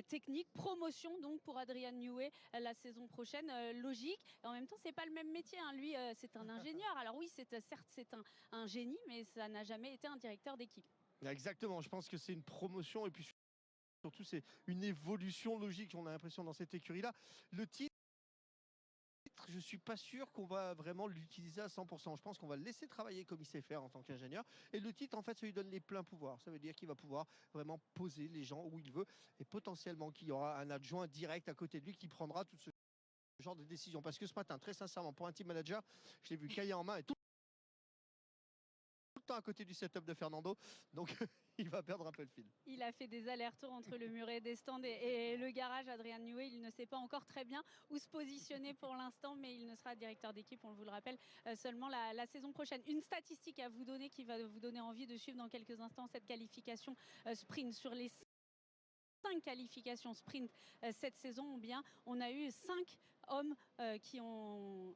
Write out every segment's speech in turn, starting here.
technique. Promotion donc pour Adrian Newey la saison prochaine, logique. Et en même temps, c'est pas le même métier. Hein. Lui, c'est un ingénieur. Alors oui, certes, c'est un génie, mais ça n'a jamais été un directeur d'équipe. Exactement, je pense que c'est une promotion et puis surtout c'est une évolution logique, on a l'impression dans cette écurie-là. Le titre, je suis pas sûr qu'on va vraiment l'utiliser à 100%. Je pense qu'on va le laisser travailler comme il sait faire en tant qu'ingénieur. Et le titre, en fait, ça lui donne les pleins pouvoirs. Ça veut dire qu'il va pouvoir vraiment poser les gens où il veut et potentiellement qu'il y aura un adjoint direct à côté de lui qui prendra tout ce genre de décision. Parce que ce matin, très sincèrement, pour un team manager, je l'ai vu cahier en main et tout le temps à côté du setup de Fernando. Donc, il va perdre un peu le fil. Il a fait des allers-retours entre le muret des stands et le garage. Adrian Newey, il ne sait pas encore très bien où se positionner pour l'instant, mais il ne sera directeur d'équipe, on vous le rappelle, seulement la saison prochaine. Une statistique à vous donner qui va vous donner envie de suivre dans quelques instants cette qualification sprint. Sur les 5 qualifications sprint cette saison, on a eu 5 hommes qui ont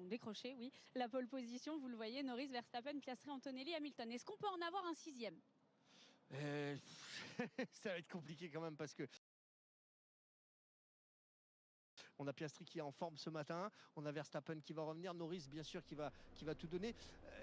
décroché la pole position. Vous le voyez, Norris, Verstappen, Piastri, Antonelli, Hamilton. Est-ce qu'on peut en avoir un 6e ? Ça va être compliqué quand même parce que on a Piastri qui est en forme ce matin, on a Verstappen qui va revenir, Norris bien sûr qui va tout donner,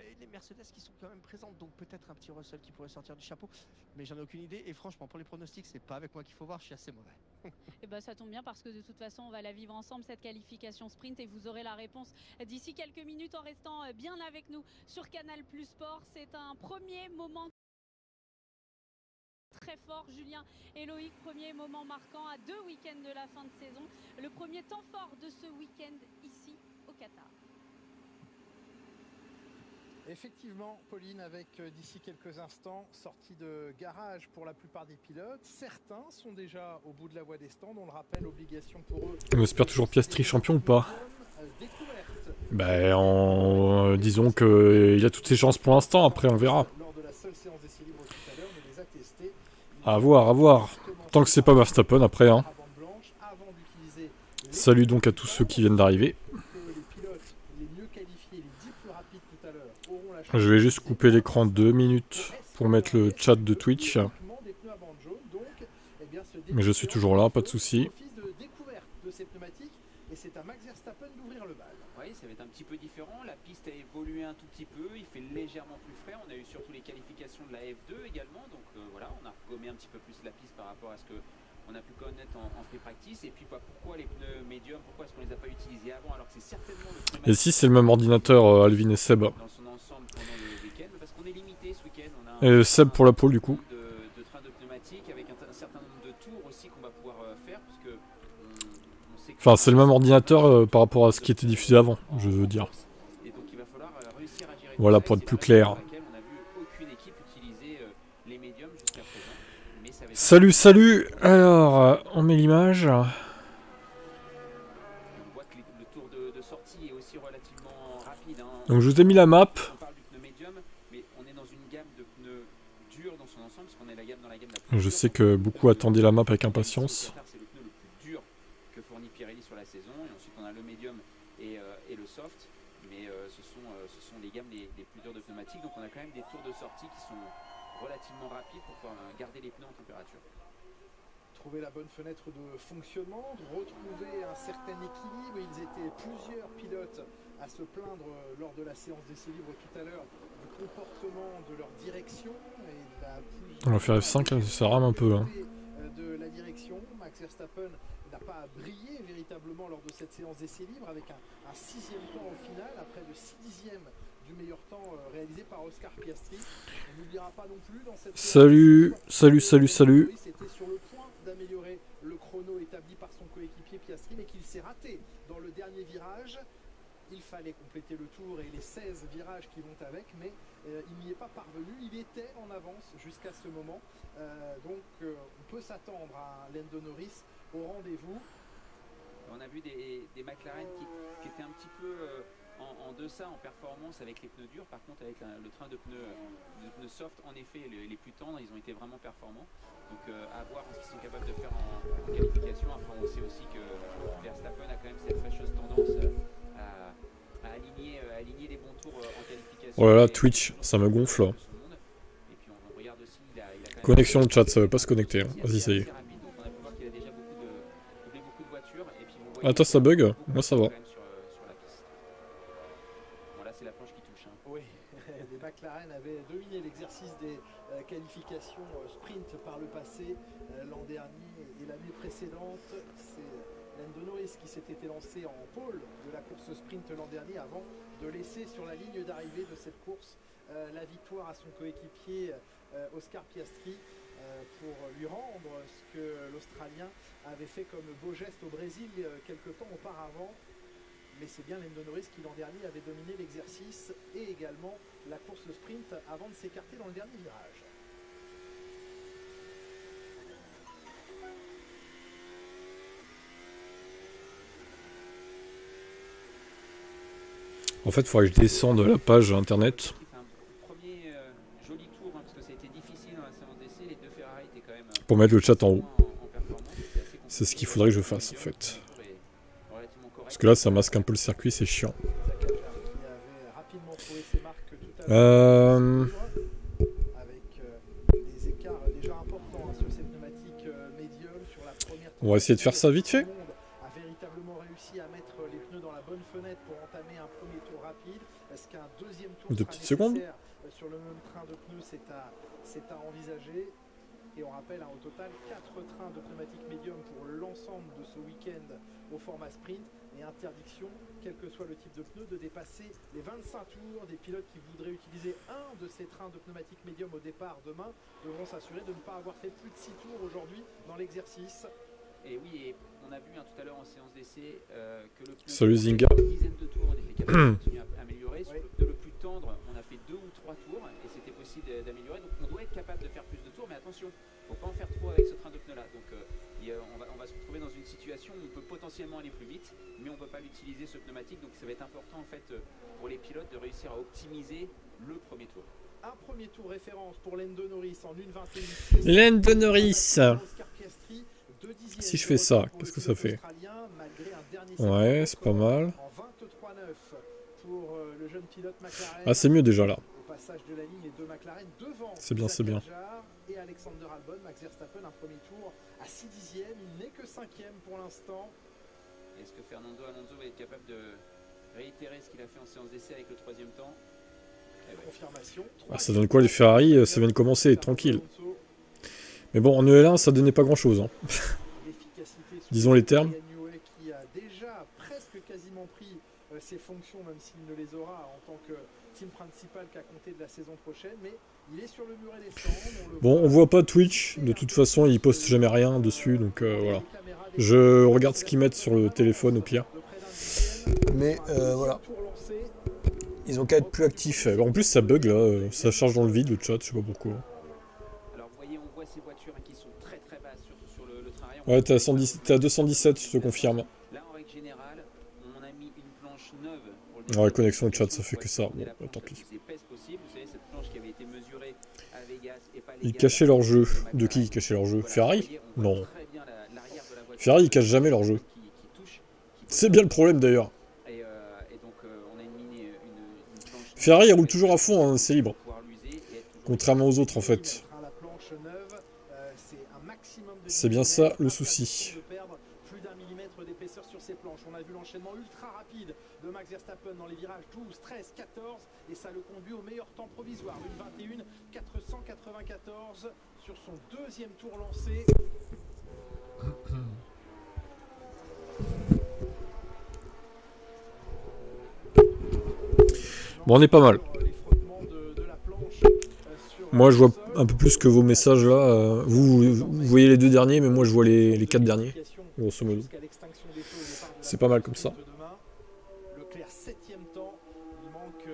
et les Mercedes qui sont quand même présentes, donc peut-être un petit Russell qui pourrait sortir du chapeau, mais j'en ai aucune idée, et franchement pour les pronostics c'est pas avec moi qu'il faut voir, je suis assez mauvais. Et ben ça tombe bien parce que de toute façon on va la vivre ensemble cette qualification sprint et vous aurez la réponse d'ici quelques minutes en restant bien avec nous sur Canal Plus Sport. C'est un premier moment très fort, Julien et Loïc, premier moment marquant à 2 week-ends de la fin de saison, le premier temps fort de ce week-end ici au Qatar. Effectivement, Pauline, avec d'ici quelques instants, sortie de garage pour la plupart des pilotes. Certains sont déjà au bout de la voie des stands, on le rappelle, obligation pour eux. On espère toujours Piastri champion ou pas? Disons qu'il a toutes ses chances pour l'instant, après on verra. À voir. Tant que c'est pas Verstappen après. Hein. Salut donc à tous ceux qui viennent d'arriver. Je vais juste couper l'écran 2 minutes pour mettre le chat de Twitch. Mais je suis toujours là, pas de soucis. Oui, ça va être un petit peu différent. La piste a évolué un tout petit peu. Il fait légèrement plus frais. On a eu surtout les qualifications de la F2 également. Donc voilà, on a regommé un petit peu plus la piste par rapport à ce qu'on a pu connaître en free practice. Et puis pourquoi les pneus médiums, pourquoi est-ce qu'on les a pas utilisés avant alors que c'est certainement le pneu. Et si c'est le même ordinateur, Alvin et Seb. Dans son ensemble pendant le week-end, parce qu'on est limité ce week-end. Et Seb pour la pole du coup. De train de pneumatique avec un certain nombre de tours aussi qu'on va pouvoir faire puisque enfin, c'est le même ordinateur par rapport à ce qui était diffusé avant, je veux dire. Voilà, pour être plus clair. Salut. Alors, on met l'image. Donc, je vous ai mis la map. Je sais que beaucoup attendaient la map avec impatience. Donc on a quand même des tours de sortie qui sont relativement rapides pour pouvoir garder les pneus en température. Trouver la bonne fenêtre de fonctionnement, retrouver un certain équilibre. Ils étaient plusieurs pilotes à se plaindre lors de la séance d'essai libre tout à l'heure du comportement de leur direction. On va faire F5, ça rame un peu. Hein. De la direction, Max Verstappen n'a pas brillé véritablement lors de cette séance d'essai libre avec un 6e temps au final, après le 6e du meilleur temps réalisé par Oscar Piastri. On n'oubliera pas non plus dans cette Salut. C'était sur le point d'améliorer le chrono établi par son coéquipier Piastri, mais qu'il s'est raté dans le dernier virage. Il fallait compléter le tour et les 16 virages qui vont avec, mais il n'y est pas parvenu. Il était en avance jusqu'à ce moment. Donc on peut s'attendre à Lando Norris au rendez-vous. On a vu des McLaren qui étaient un petit peu en deçà en performance avec les pneus durs. Par contre avec le train de pneus soft, en effet les plus tendres, ils ont été vraiment performants. Donc à voir ce qu'ils sont capables de faire en qualification. Après on sait aussi que Verstappen a quand même cette fâcheuse tendance à aligner les bons tours en qualification. Oh là là, Twitch, ça me gonfle. Et puis on regarde aussi, il a quand même Connexion au chat, ça veut pas se connecter. Hein. Vas-y, ça y est. Ah, toi, ça bug? Moi, ça va. Quand même sur la piste. Bon, là, c'est la planche qui touche. Hein. Oui, les McLaren avaient dominé l'exercice des qualifications sprint par le passé l'an dernier et l'année précédente. C'est Lando Norris qui s'était lancé en pôle de la course sprint l'an dernier avant de laisser sur la ligne d'arrivée de cette course la victoire à son coéquipier Oscar Piastri pour lui rendre ce que l'Australien avait fait comme beau geste au Brésil quelques temps auparavant. Mais c'est bien Lando Norris qui l'an dernier avait dominé l'exercice et également la course sprint avant de s'écarter dans le dernier virage. En fait, il faudrait que je descende la page internet. Il fait un premier joli tour, hein, parce que ça a été difficile dans la séance d'essai. Les deux Ferrari étaient quand même Pour mettre le chat en haut. en performance. C'était assez C'est ce qu'il compliqué. faudrait que je fasse, en fait. Le tour est relativement correct. Parce que là, ça masque un peu le circuit, c'est chiant. Zakhajar qui avait rapidement trouvé ses marques tout à l'heure. Avec des écarts déjà importants sur ces pneumatiques médium sur la première. On va essayer de faire ça vite fait. Tout le monde a véritablement réussi à mettre les pneus dans la bonne fenêtre pour entamer un premier tour rapide. Est-ce qu'un deuxième tour Deux sera petites secondes. nécessaire sur le même train de pneus? C'est à envisager. Et on rappelle au total 4 trains de pneumatiques médium pour l'ensemble de ce week-end au format sprint et interdiction, quel que soit le type de pneu, de dépasser les 25 tours. Des pilotes qui voudraient utiliser un de ces trains de pneumatiques médium au départ demain devront s'assurer de ne pas avoir fait plus de 6 tours aujourd'hui dans l'exercice. Et oui, et on a vu tout à l'heure en séance d'essai que le pneu Salut, Zinga. une dizaine de tours, on était capable de continuer à améliorer. Sur le pneu le plus tendre, on a fait 2 ou 3 tours et c'était possible d'améliorer. Donc on doit être capable de faire plus de tours, mais attention, il ne faut pas en faire trop avec ce train de pneus là. Donc on va se retrouver dans une situation où on peut potentiellement aller plus vite, mais on ne peut pas l'utiliser ce pneumatique. Donc ça va être important en fait pour les pilotes de réussir à optimiser le premier tour. Un premier tour référence pour Lando Norris en 1:21. Lando Norris. Si je fais ça, qu'est-ce que ça fait? Ouais, c'est pas mal. Ah, c'est mieux déjà là. C'est bien, c'est bien. Et Alexander Albon, Max Verstappen, un premier tour à 6 dixièmes, il n'est que 5e pour l'instant. Est-ce que Fernando Alonso va être capable de réitérer ce qu'il a fait en séance d'essai avec le troisième temps? Confirmation. Ah, ça donne quoi les Ferrari? Ça vient de commencer, tranquille. Mais bon, en EL1, ça donnait pas grand-chose. Hein. Disons les termes. Qui a déjà presque quasiment pris ses fonctions, même s'il ne les aura en tant que team principal qu'à compter de la saison prochaine, mais il est sur le muret des cendres. Bon, on voit pas Twitch, de toute façon, ils postent jamais rien dessus, donc voilà. Je regarde ce qu'ils mettent sur le téléphone au pire. Mais voilà. Ils ont qu'à être plus actifs. En plus, ça bug là, ça charge dans le vide le chat, je sais pas pourquoi. Alors vous voyez, on voit ces voitures qui sont très très basses, surtout sur le train arrière. Ouais, t'es à 217, je te confirme. Là, en règle générale, on a mis une planche neuve pour le Ouais, connexion chat, ça fait que ça. Bon, bah, tant pis. Ils cachaient leur jeu. De qui ils cachaient leur jeu? Ferrari? Non. Ferrari, ils cachent jamais leur jeu. C'est bien le problème d'ailleurs. Ferrari roule toujours à fond, hein, c'est libre. Contrairement aux autres en fait. C'est bien ça le souci. Plus d'1 millimètre d'épaisseur sur ces planches. On a vu l'enchaînement ultra rapide de Max Verstappen dans les virages 12, 13, 14 et ça le conduit au meilleur temps provisoire. 1:21, 494 sur son deuxième tour lancé. Bon, on est pas mal. Moi, je vois un peu plus que vos messages là. Vous voyez les deux derniers, mais moi, je vois les 4 derniers. Grosso modo. C'est pas mal comme ça. Leclerc 7e temps. Il manque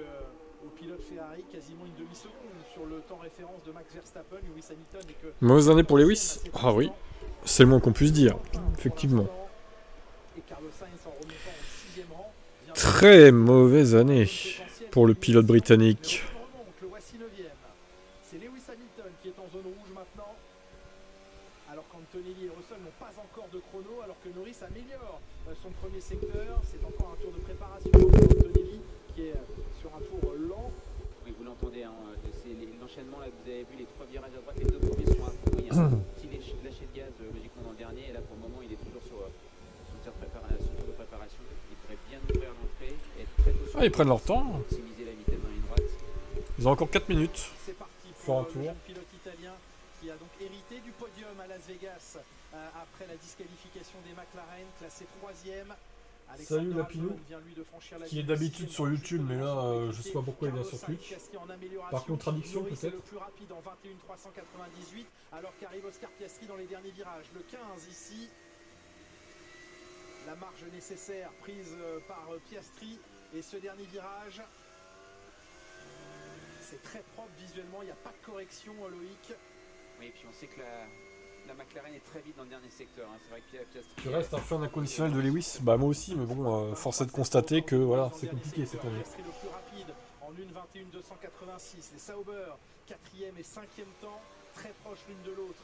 au pilote Ferrari quasiment une demi-seconde sur le temps référence de Max Verstappen. Lewis Hamilton et que... Mauvaise année pour Lewis? Ah oui. C'est le moins qu'on puisse dire. Effectivement. Très mauvaise année pour le pilote britannique. C'est Lewis Hamilton qui est en zone rouge maintenant. Alors qu'Antonelli et Russell n'ont pas encore de chrono, alors que Norris améliore son premier secteur. C'est encore un tour de préparation pour Antonelli qui est sur un tour lent. Oui, vous l'entendez, hein, c'est l'enchaînement là que vous avez vu, les 3 virages à droite, les 2 premiers sont à fond. Il y a un petit lâcher de gaz logiquement dans le dernier, et là pour le moment il est toujours sur son tir de préparation. Ah, ils prennent leur temps. optimiser la vitesse dans les droites. Ils ont encore 4 minutes. C'est parti Faire un pour tour. le jeune pilote italien qui a donc hérité du podium à Las Vegas après la disqualification des McLaren, classé 3e. Salut Lapinou, qui est d'habitude sur YouTube, mais là, je sais pas pourquoi il vient sur Twitch. Par contradiction peut-être. Le plus rapide en 21.398, alors qu'arrive Oscar Piastri dans les derniers virages. Le 15 ici, la marge nécessaire prise par Piastri, et ce dernier virage, c'est très propre visuellement, il n'y a pas de correction, Loïc. Oui, et puis on sait que la McLaren est très vite dans le dernier secteur. Hein. C'est vrai que Piastri. Tu restes un fan inconditionnel de Lewis? Bah moi aussi, mais bon, force est de constater que voilà, c'est compliqué cette année. Piastri le plus rapide en 1.21.286. Les Sauber, 4e et 5e temps, très proches l'une de l'autre.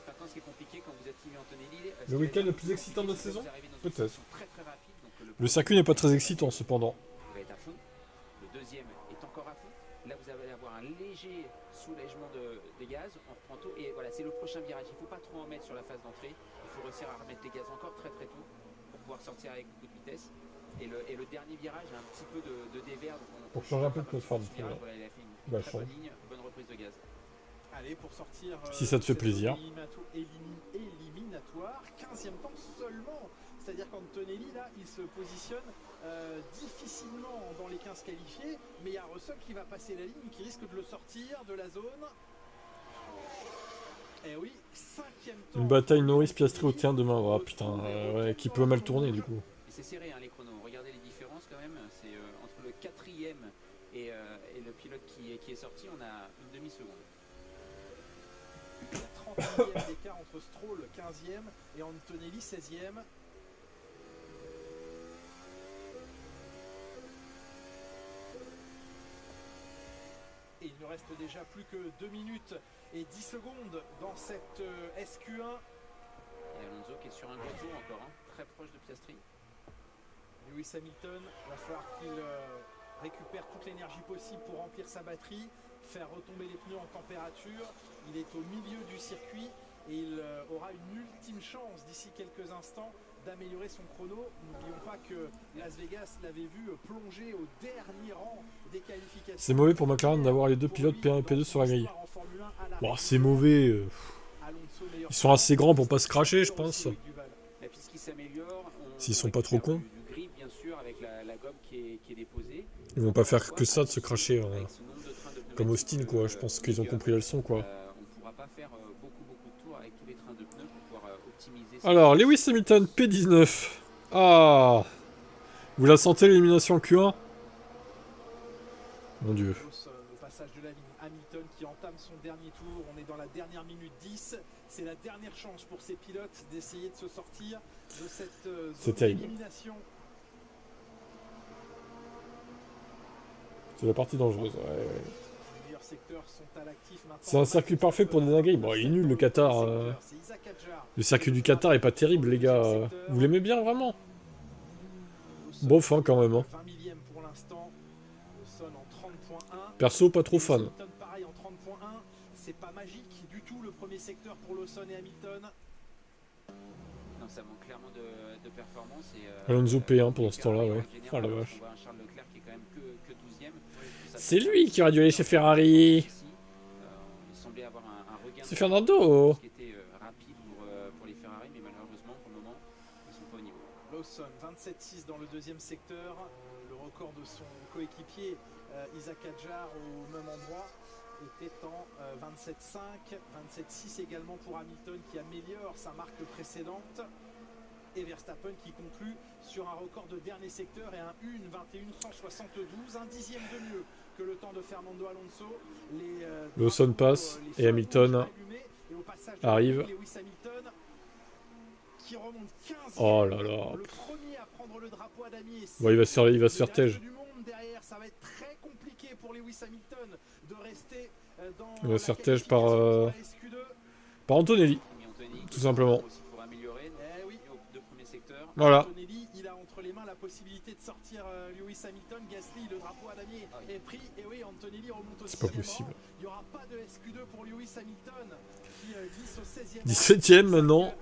Maintenant, ce qui est compliqué quand vous êtes Kimi Antonelli. Le week-end le plus excitant de la saison? Peut-être. Très, très rapide, donc Le circuit n'est pas très excitant cependant. Il va être à fond. Le deuxième est encore à fond. Là, vous allez avoir un léger soulègement de gaz. On reprend tôt. Et voilà, c'est le prochain virage. Il ne faut pas trop en mettre sur la phase d'entrée. Il faut réussir à remettre les gaz encore très très tôt pour pouvoir sortir avec beaucoup de vitesse. Et le dernier virage a un petit peu de dévers. Pour changer un peu de plateforme. Voilà, il a fait une Bah, très bonne ligne, bonne reprise de gaz. Allez, pour sortir. Si ça te fait plaisir. Éliminatoire, 15e temps seulement. C'est-à-dire qu'Antonelli, là, il se positionne difficilement dans les 15 qualifiés, mais il y a Russell qui va passer la ligne, qui risque de le sortir de la zone. Et oui, 5e temps. Une bataille Norris-Piastri au terrain demain. Ah putain, ouais, qui peut mal tourner du coup. Et c'est serré, hein, les chronos. Regardez les différences quand même. C'est entre le 4e et le pilote qui est sorti, on a une demi-seconde. Il y a 30e d'écart entre Stroll 15e et Antonelli 16e. Et il ne reste déjà plus que 2 minutes et 10 secondes dans cette SQ1. Et Alonso qui est sur un gros tour encore, hein, très proche de Piastri. Lewis Hamilton, il va falloir qu'il récupère toute l'énergie possible pour remplir sa batterie, faire retomber les pneus en température. Il est au milieu du circuit et il aura une ultime chance d'ici quelques instants d'améliorer son chrono. N'oublions pas que Las Vegas l'avait vu plonger au dernier rang des qualifications. C'est mauvais pour McLaren d'avoir les deux pilotes P1 et P2 sur la grille. Bon, c'est mauvais. Ils sont assez grands pour pas se cracher, je pense. La piste qui s'améliore. S'ils sont pas trop cons. Du grip, bien sûr, avec la gomme qui est déposée. Ils vont pas faire que ça de se cracher. Comme Austin, quoi. Je pense qu'ils ont compris la leçon, quoi. On pourra pas faire beaucoup de tours avec tous les trains de pneus pour pouvoir optimiser. Alors, Lewis Hamilton, P19. Ah, vous la sentez l'élimination en Q1? Mon Dieu. Au passage de la ligne, Hamilton qui entame son dernier tour. On est dans la dernière minute 10. C'est la dernière chance pour ces pilotes d'essayer de se sortir de cette zone d'élimination. C'est la partie dangereuse. Ouais. Les meilleurs secteurs sont à l'actif maintenant. C'est un circuit parfait pour des dingueries. Bon, il est nul le Qatar. Le circuit du Qatar est pas terrible, les gars. Vous l'aimez bien vraiment? Bof, hein, quand même. Hein. 20 millième pour l'instant. Lawson en 30.1. Perso, pas trop fan. Hamilton pareil en 30.1. C'est pas magique du tout le premier secteur pour Lawson et Hamilton. Non, ça manque clairement de performance. Alonso P1 pendant ce temps-là, ouais. Oh la vache. On voit un Charles Leclerc qui est quand même que 12e. C'est lui qui aurait dû aller chez Ferrari. Il semblait avoir un regain. C'est Fernando. Qui était rapide pour les Ferrari, mais malheureusement, pour le moment, ils sont pas au niveau. Lawson, 27.6 dans le deuxième secteur. Le record de son coéquipier Isaac Hadjar au même endroit était en 27.5. 27.6 également pour Hamilton qui améliore sa marque précédente. Et Verstappen qui conclut sur un record de dernier secteur et un 1.21.172, un dixième de mieux que le temps de Fernando Alonso. Lawson passe et Hamilton arrive. Lewis Hamilton qui remonte 15. Oh là là. Le premier à prendre le drapeau à damier. Bon, il va se faire tège. Derrière, ça va être très compliqué pour Lewis Hamilton de rester dans il va se faire tège par Antonelli. Tout simplement. Voilà. Antonelli, il a entre les mains la possibilité de sortir Lewis Hamilton. Gasly, le drapeau à damier est pris. Et oui, Antonelli remonte au C'est pas 6e possible. rang. Il n'y aura pas de SQ2 pour Lewis Hamilton qui glisse au 16e rang. 17ème maintenant.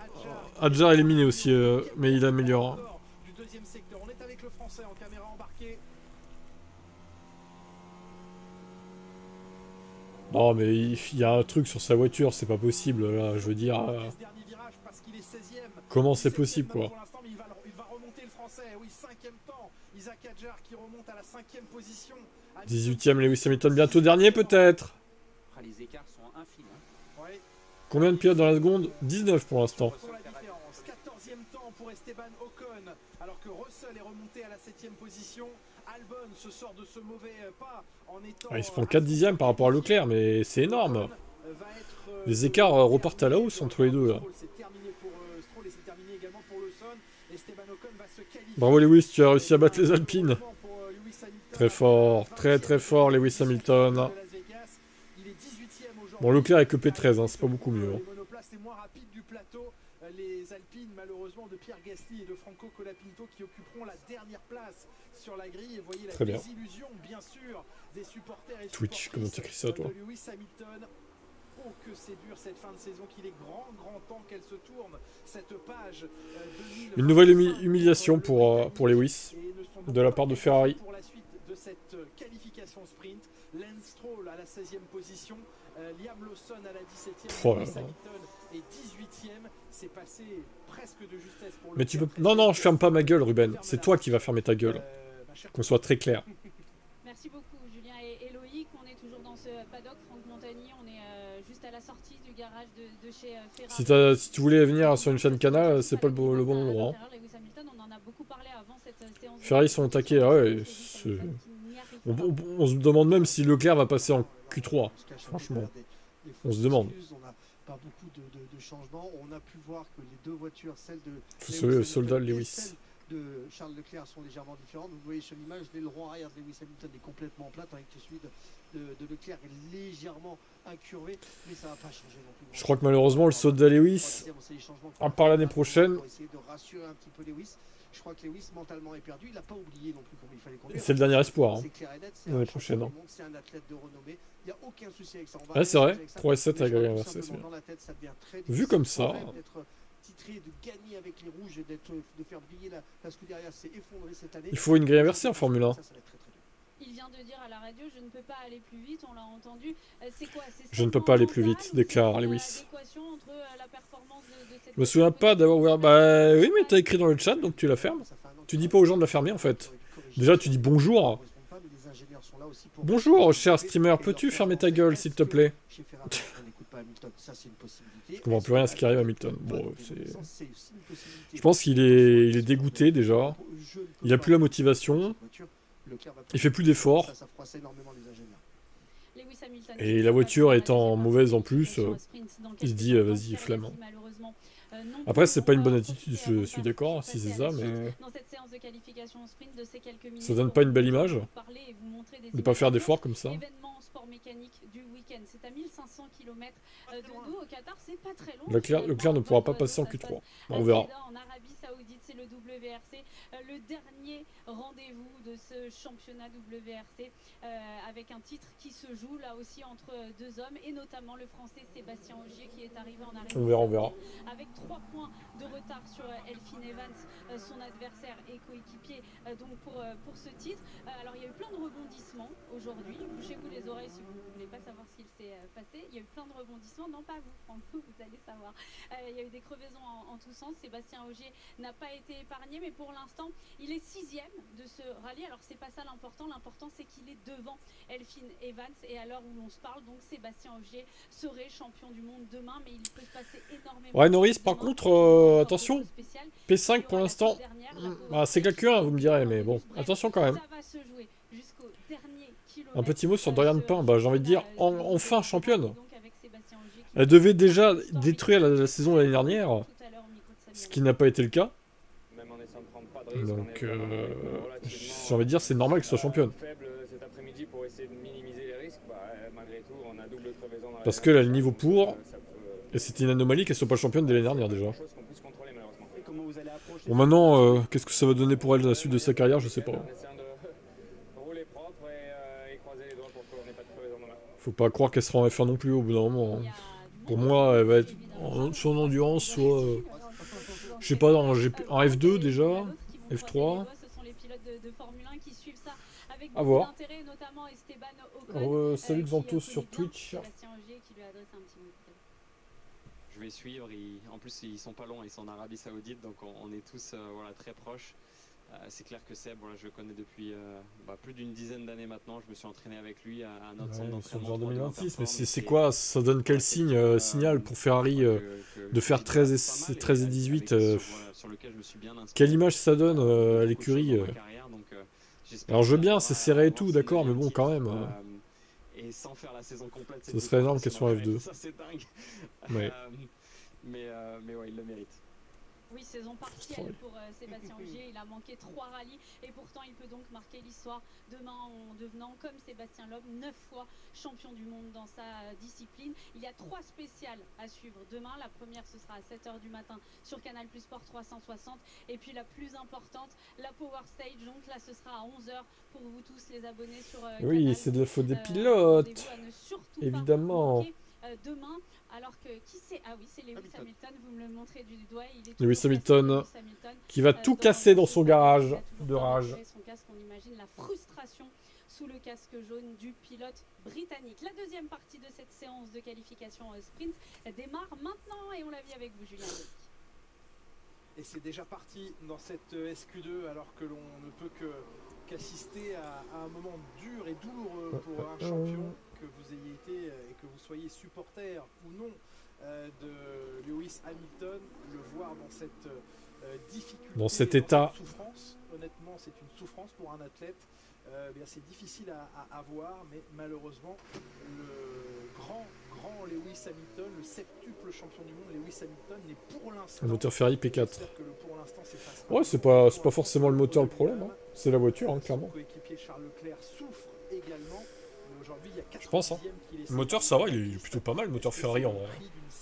Adjar éliminé aussi, mais il améliore. Hein. Du deuxième secteur. On est avec le Français en caméra embarquée. Non, mais il y a un truc sur sa voiture, c'est pas possible, là, je veux dire... comment c'est possible, quoi? Il va remonter le Français, oui, 5e temps. Isaac Adjar qui remonte à la 5e position. 18ème Lewis Hamilton, bientôt dernier peut-être. Les écarts sont infimes. Ouais. Combien de pilotes dans la seconde? 19 pour l'instant. 14e temps pour Esteban Ocon, alors que Russell est remonté à la 7e position. Albon se sort de ce mauvais pas en étant... Il se prend 4 dixièmes par rapport à Leclerc, mais c'est énorme. Les écarts repartent à la hausse entre les deux, là. Bravo Lewis, tu as réussi à battre les Alpines. Très fort, très très fort Lewis Hamilton. Bon, Leclerc est que P13, hein, c'est pas beaucoup mieux. Hein. Les Alpines, malheureusement, de Pierre Gasly et de Franco Colapinto qui occuperont la dernière place sur la grille. Et voyez la désillusion, bien sûr, des supporters et Twitch, comment t'écris ça, toi? de Lewis Hamilton. Oh, que c'est dur cette fin de saison, qu'il est grand temps qu'elle se tourne. Cette page une nouvelle humiliation pour Lewis, de la part de Ferrari. Pour la suite de cette qualification sprint, Lance Stroll à la 16e position, Liam Lawson à la 17e, Oh Lewis Hamilton est 18e. C'est passé presque de justesse pour le... Mais tu peux... Non, je ferme pas ma gueule, Ruben. C'est toi qui vas fermer ta gueule. Qu'on soit très clair. Merci beaucoup, Julien et Loïc. On est toujours dans ce paddock. Franck Montagny, on est juste à la sortie du garage de chez Ferrari. Si tu voulais venir sur une chaîne canal, c'est pas le bon endroit. Ferrari sont attaqués, ouais. On se demande même si Leclerc va passer en Q3. Franchement, on se demande. Pas beaucoup de changements. On a pu voir que les deux voitures, celle de le soldat Lewis de Charles Leclerc, sont légèrement différentes. Vous voyez sur l'image, l'aileron arrière de Lewis Hamilton est complètement plat, tandis que celui de Leclerc est légèrement incurvé, mais ça va pas changer non plus. Je crois que malheureusement le soldat Lewis, à part l'année prochaine, pour essayer de rassurer un petit peu Lewis. Je crois que Lewis mentalement est perdu. Il n'a pas oublié non plus comment il fallait conduire. c'est le dernier espoir. C'est clair et net. L'année prochaine. C'est un athlète de renommée. Il n'y a aucun souci avec ça. Ouais, c'est vrai. 3 et 7 avec la inversée, c'est bien. Vu comme ça. Titré de gagner avec les rouges et de faire briller la Scuderia s'est effondré cette année. Il faut une grille inversée en Formule 1. Il vient de dire à la radio, je ne peux pas aller plus vite, on l'a entendu. C'est quoi? Je ne peux pas aller plus vite, déclare Lewis. Je me souviens pas d'avoir ouvert... Bah oui, mais t'as écrit dans le chat, donc tu la fermes. Tu dis pas aux gens de la fermer, en fait. Déjà, tu dis bonjour. Bonjour, cher streamer, peux-tu fermer ta gueule, s'il te plaît? Je comprends plus rien à ce qui arrive à Hamilton. Bon, c'est... Je pense qu'il est dégoûté, déjà. Il a plus la motivation. Il fait plus d'efforts. Et la voiture étant mauvaise en plus, il se dit vas-y, flemme. Après, c'est pas une bonne attitude, je suis d'accord, si c'est ça, mais ça donne pas une belle image de pas faire d'efforts comme ça. Leclerc ne pourra pas passer en Q3. On verra. C'est le WRC, le dernier rendez-vous de ce championnat WRC avec un titre qui se joue là aussi entre deux hommes et notamment le français Sébastien Ogier qui est arrivé en arrière. On verra. Avec 3 points de retard sur Elfyn Evans, son adversaire et coéquipier donc pour ce titre. Alors il y a eu plein de rebondissements aujourd'hui. Bouchez-vous les oreilles si vous ne voulez pas savoir ce qu'il s'est passé. Il y a eu plein de rebondissements, non pas vous, Franco, vous allez savoir. Il y a eu des crevaisons en tous sens. Sébastien Ogier n'a pas été épargné, mais pour l'instant, il est 6e de ce rallye. Alors, c'est pas ça l'important. L'important, c'est qu'il est devant Elfyn Evans. Et à l'heure où l'on se parle, donc, Sébastien Ogier serait champion du monde demain, mais il peut se passer énormément. Ouais, Norris, par contre, attention. P5 pour l'instant. C'est que la Q1, vous me direz, mais bon, attention quand même. Un petit mot sur Dorian Pain. Bah, j'ai envie de dire, enfin championne. Elle devait déjà détruire la saison de l'année dernière, ce qui n'a pas été le cas. Donc, j'ai envie de dire, c'est normal que ce soit championne. Parce qu'elle a le niveau pour, et c'était une anomalie qu'elle soit pas championne dès l'année dernière déjà. Bon, maintenant, qu'est-ce que ça va donner pour elle la suite de sa carrière, je sais pas. Faut pas croire qu'elle sera en F1 non plus au bout d'un moment. Hein. Pour moi, elle va être soit en endurance, soit... je sais pas, en F2 déjà, F3. À voir. Salut Xantos sur Twitch. Je vais suivre, en plus ils sont pas loin, ils sont en Arabie Saoudite, donc on est tous voilà, très proches. C'est clair que Seb, voilà, je le connais depuis plus d'une dizaine d'années maintenant. Je me suis entraîné avec lui à un autre centre d'entraînement. En 2026, mais c'est quoi? Ça donne quel signal pour Ferrari de faire 13 et 18 Quelle image ça donne à l'écurie Alors je veux bien, c'est serré et tout, d'accord, mais bon, quand même. Et sans faire la saison complète, ce serait énorme qu'elle soit en F2. Ça, c'est dingue. Ouais. Mais ouais, il le mérite. Oui, saison partielle pour Sébastien Ogier. Il a manqué 3 rallyes et pourtant il peut donc marquer l'histoire demain en devenant, comme Sébastien Loeb, 9 fois champion du monde dans sa discipline. Il y a 3 spéciales à suivre demain. La première, ce sera à 7h du matin sur Canal Plus Sport 360. Et puis la plus importante, la Power Stage. Donc là, ce sera à 11h pour vous tous les abonnés sur oui, Canal. C'est de la faute des pilotes, évidemment. Demain, alors que qui c'est? Ah oui, c'est Lewis Hamilton, vous me le montrez du doigt. Il est Lewis Hamilton qui va tout casser dans son garage de rage. Son casque, on imagine la frustration sous le casque jaune du pilote britannique. La deuxième partie de cette séance de qualification sprint démarre maintenant et on la vit avec vous, Julien. Et c'est déjà parti dans cette SQ2 alors que l'on ne peut qu'assister à un moment dur et douloureux pour un champion, que vous ayez été et que vous soyez supporter ou non de Lewis Hamilton, le voir dans cette difficulté, dans cet état, cette souffrance. Honnêtement, c'est une souffrance pour un athlète. C'est difficile à voir, mais malheureusement, le grand Lewis Hamilton, le septuple champion du monde, Lewis Hamilton, n'est pour l'instant... Le moteur Ferrari P4. Ouais, c'est pas forcément le moteur le problème, hein. C'est la voiture, hein, clairement. Charles Leclerc souffre également, mais aujourd'hui, il y a 4 je pense, hein. Le moteur, ça va, il est plutôt pas mal, le moteur Ferrari, en vrai.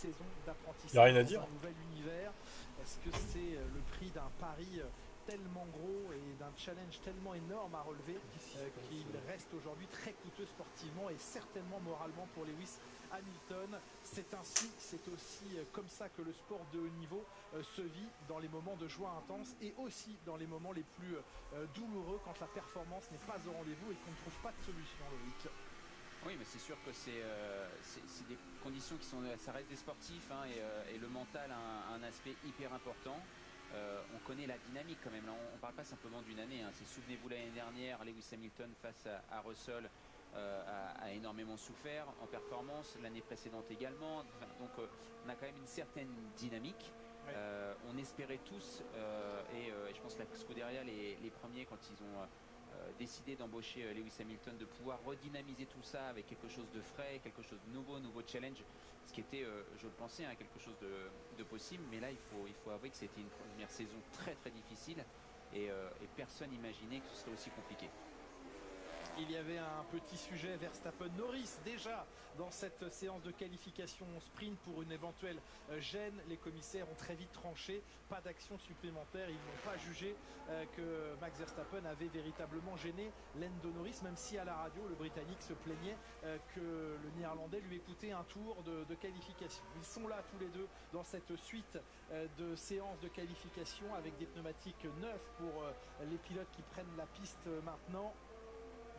Il n'y a rien à dire. Est-ce que c'est le prix d'un pari tellement gros et d'un challenge tellement énorme à relever qu'il reste aujourd'hui très coûteux sportivement et certainement moralement pour Lewis Hamilton? C'est ainsi, c'est aussi comme ça que le sport de haut niveau se vit dans les moments de joie intense et aussi dans les moments les plus douloureux quand la performance n'est pas au rendez-vous et qu'on ne trouve pas de solution, Loïc. Oui, mais c'est sûr que c'est des conditions qui sont... Ça reste des sportifs, hein, et le mental a un aspect hyper important. On connaît la dynamique quand même. Là, on ne parle pas simplement d'une année. Hein. Souvenez-vous, l'année dernière, Lewis Hamilton face à Russell a énormément souffert en performance. L'année précédente également. Enfin, donc, on a quand même une certaine dynamique. Ouais. On espérait tous, et je pense que la Scuderia, les premiers, quand ils ont... décidé d'embaucher Lewis Hamilton, de pouvoir redynamiser tout ça avec quelque chose de frais, quelque chose de nouveau challenge, ce qui était, je le pensais, hein, quelque chose de possible, mais là il faut avouer que c'était une première saison très très difficile et personne n'imaginait que ce serait aussi compliqué. Il y avait un petit sujet Verstappen-Norris déjà dans cette séance de qualification sprint pour une éventuelle gêne. Les commissaires ont très vite tranché, pas d'action supplémentaire. Ils n'ont pas jugé que Max Verstappen avait véritablement gêné Lando Norris, même si à la radio le Britannique se plaignait que le Néerlandais lui ait coûté un tour de qualification. Ils sont là tous les deux dans cette suite de séances de qualification avec des pneumatiques neufs pour les pilotes qui prennent la piste maintenant.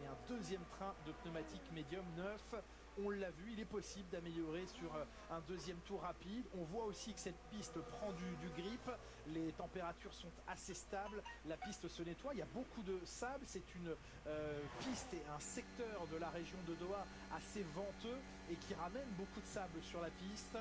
Et un deuxième train de pneumatique médium neuf. On l'a vu, il est possible d'améliorer sur un deuxième tour rapide. On voit aussi que cette piste prend du grip. Les températures sont assez stables. La piste se nettoie. Il y a beaucoup de sable. C'est une piste et un secteur de la région de Doha assez venteux et qui ramène beaucoup de sable sur la piste.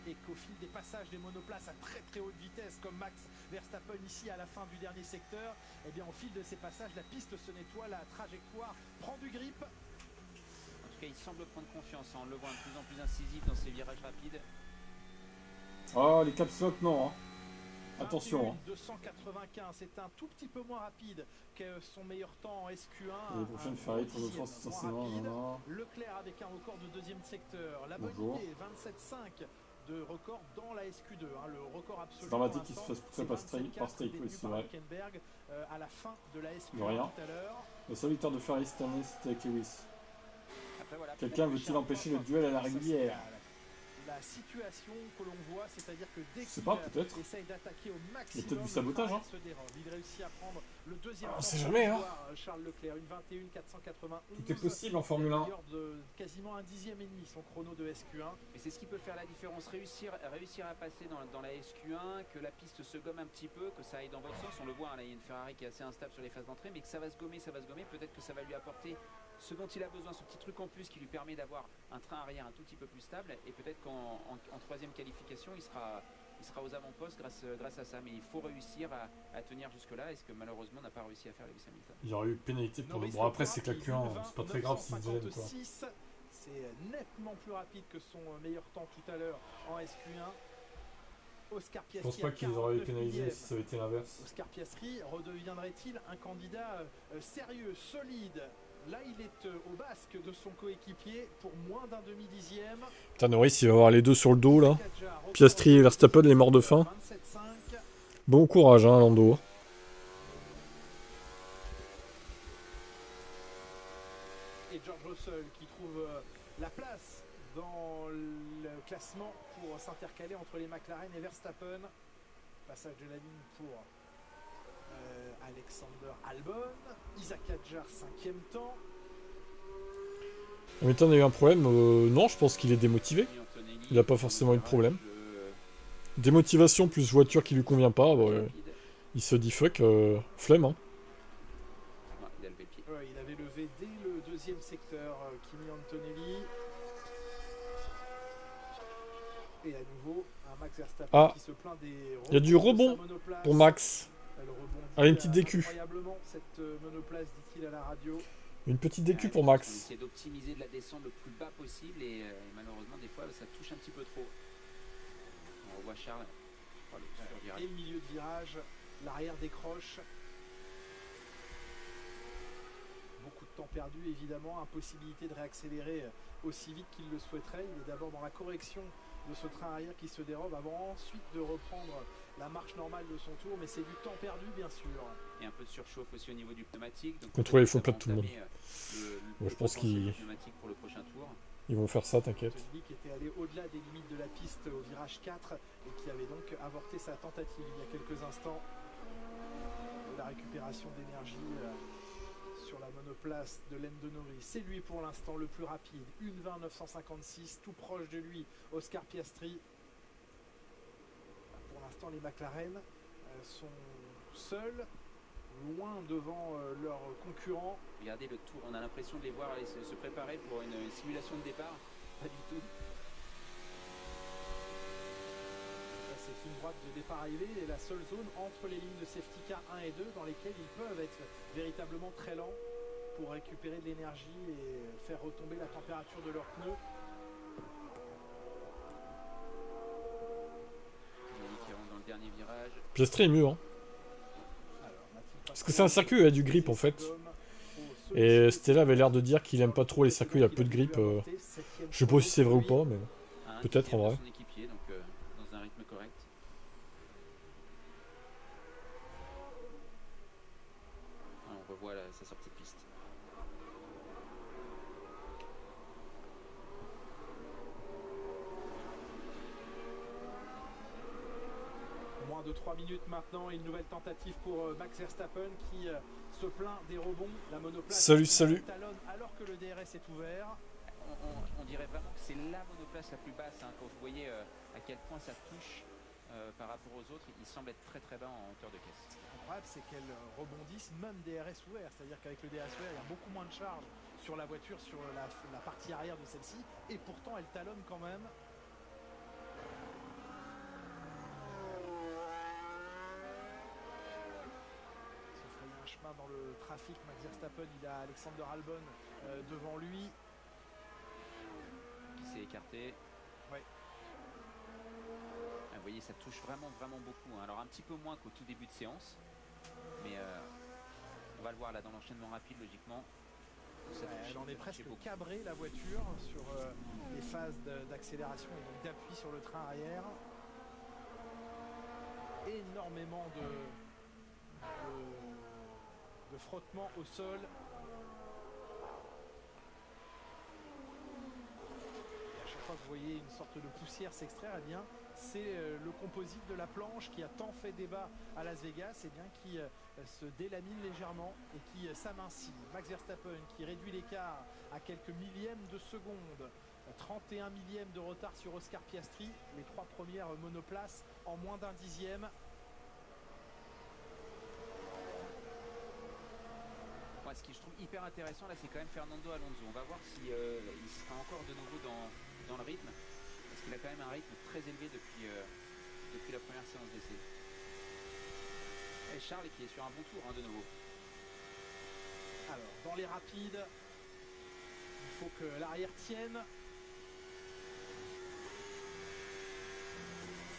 Et qu'au fil des passages des monoplaces à très très haute vitesse comme Max Verstappen ici à la fin du dernier secteur, et bien au fil de ces passages la piste se nettoie, la trajectoire prend du grip. En tout cas il semble prendre confiance, hein. On le voit de plus en plus incisif dans ses virages rapides. Oh les caps lock non hein. Attention. 295, c'est un tout petit peu moins rapide que son meilleur temps en SQ1. Les prochaines Ferrari pour le France, Leclerc avec un record de deuxième secteur. La bonne idée, 27,5 de record dans la SQ2. Le record absolu. C'est dramatique qu'il se fasse pousser par Strait, oui, c'est vrai. À la fin de la SQ1 De rien. tout à l'heure. La seule victoire de Ferrari cette année, c'était avec Lewis. Après, voilà, Quelqu'un veut-il empêcher le duel à la régulière? La situation que l'on voit, c'est-à-dire que dès Je sais pas, qu'il peut-être. essaye d'attaquer au Il y a maximum, peut-être du sabotage, hein. se dérobe. Il réussit à prendre le deuxième On temps sait de jamais, hein. victoire, Charles Leclerc, une 21 491. Tout est possible en Formule 1. De quasiment un dixième et demi son chrono de SQ1. Et c'est ce qui peut faire la différence, réussir à passer dans la SQ1, que la piste se gomme un petit peu, que ça aille dans votre sens. On le voit, là, il y a une Ferrari qui est assez instable sur les phases d'entrée, mais que ça va se gommer. Peut-être que ça va lui apporter ce dont il a besoin, ce petit truc en plus qui lui permet d'avoir un train arrière un tout petit peu plus stable. Et peut-être qu'en troisième qualification, il sera aux avant-postes grâce à ça. Mais il faut réussir à tenir jusque-là, et ce que malheureusement n'a pas réussi à faire Lewis Hamilton. Il y aurait eu pénalité pour le. Bon, après, c'est que la Q1, c'est pas très grave s'il se gêne, quoi. C'est nettement plus rapide que son meilleur temps tout à l'heure en SQ1. Oscar Je Piastri. pense pas qu'ils auraient pénalisé si ça avait été l'inverse. Oscar Piastri redeviendrait-il un candidat sérieux, solide? Là, il est au basque de son coéquipier pour moins d'un demi-dixième. Putain, Norris, il va avoir les deux sur le dos, là. Piastri et Verstappen, les morts de faim. Bon courage, hein, Lando. Et George Russell qui trouve la place dans le classement pour s'intercaler entre les McLaren et Verstappen. Passage de la ligne pour Alexander Albon. Isaac Hadjar, 5e temps. Hamilton a eu un problème. Non, je pense qu'il est démotivé. Il n'a pas forcément eu de problème. Démotivation plus voiture qui lui convient pas. Bon, il se dit fuck, flemme. Hein. Ouais, il avait levé dès le deuxième secteur Kimi Antonelli. Et à nouveau, un Max Verstappen qui se plaint des. Il y a du rebond pour Max. Allez, une petite DQ. Incroyablement, cette monoplace, dit-il à la radio. Une petite DQ pour Max. On essaie d'optimiser de la descente le plus bas possible et malheureusement, des fois, ça touche un petit peu trop. On revoit Charles. Et le milieu de virage, l'arrière décroche. Beaucoup de temps perdu, évidemment. Impossibilité de réaccélérer aussi vite qu'il le souhaiterait. Il est d'abord dans la correction de ce train arrière qui se dérobe avant ensuite de reprendre la marche normale de son tour, mais c'est du temps perdu bien sûr. Et un peu de surchauffe aussi au niveau du pneumatique. Contrôler les faux plats de tout le monde. Je pense qu'ils vont faire ça, t'inquiète. Antonelli qui était allé au-delà des limites de la piste au virage 4 et qui avait donc avorté sa tentative il y a quelques instants de la récupération d'énergie sur la monoplace de Lando Norris. C'est lui pour l'instant le plus rapide, 1:20.956, tout proche de lui Oscar Piastri. Pour l'instant les McLaren sont seuls, loin devant leurs concurrents. Regardez le tour, on a l'impression de les voir aller se préparer pour une simulation de départ, pas du tout. C'est une droite de départ arrivée et la seule zone entre les lignes de safety car 1 et 2 dans lesquelles ils peuvent être véritablement très lents pour récupérer de l'énergie et faire retomber la température de leurs pneus. Qui rentre dans le dernier virage. Piastri est mieux, hein. Parce que c'est un circuit où il y a du grip en fait. Et Stella avait l'air de dire qu'il aime pas trop les circuits où il y a peu de grip. Je sais pas si c'est vrai ou pas, mais peut-être en vrai. Dans un rythme correct. On revoit sa sortie de piste. Moins de 3 minutes maintenant, une nouvelle tentative pour Max Verstappen qui se plaint des rebonds. La monoplace salut. talonne alors que le DRS est ouvert. On dirait vraiment que c'est la monoplace la plus basse. Hein, quand vous voyez à quel point ça touche par rapport aux autres, il semble être très très bas en hauteur de caisse. Ce qui est incroyable, c'est qu'elle rebondisse même DRS ouvert. C'est-à-dire qu'avec le DRS ouvert, il y a beaucoup moins de charge sur la voiture, sur la partie arrière de celle-ci. Et pourtant, elle talonne quand même. Un chemin dans le trafic. Max Verstappen, il a Alexander Albon devant lui. Qui s'est écarté. Ouais. Vous voyez, ça touche vraiment beaucoup. Hein. Alors un petit peu moins qu'au tout début de séance. Mais on va le voir là dans l'enchaînement rapide, logiquement. Elle en est presque cabrée la voiture sur les phases d'accélération et donc d'appui sur le train arrière. Énormément de frottement au sol. Et à chaque fois que vous voyez une sorte de poussière s'extraire, eh bien c'est le composite de la planche qui a tant fait débat à Las Vegas, eh bien qui se délamine légèrement et qui s'amincit. Max Verstappen qui réduit l'écart à quelques millièmes de seconde. 31 millièmes de retard sur Oscar Piastri. Les 3 premières monoplaces en moins d'un dixième. Moi, ce qui je trouve hyper intéressant là, c'est quand même Fernando Alonso. On va voir si il sera encore de nouveau dans le rythme. Parce qu'il a quand même un rythme très élevé depuis la première séance d'essai. Et Charles qui est sur un bon tour de nouveau. Alors, dans les rapides, il faut que l'arrière tienne.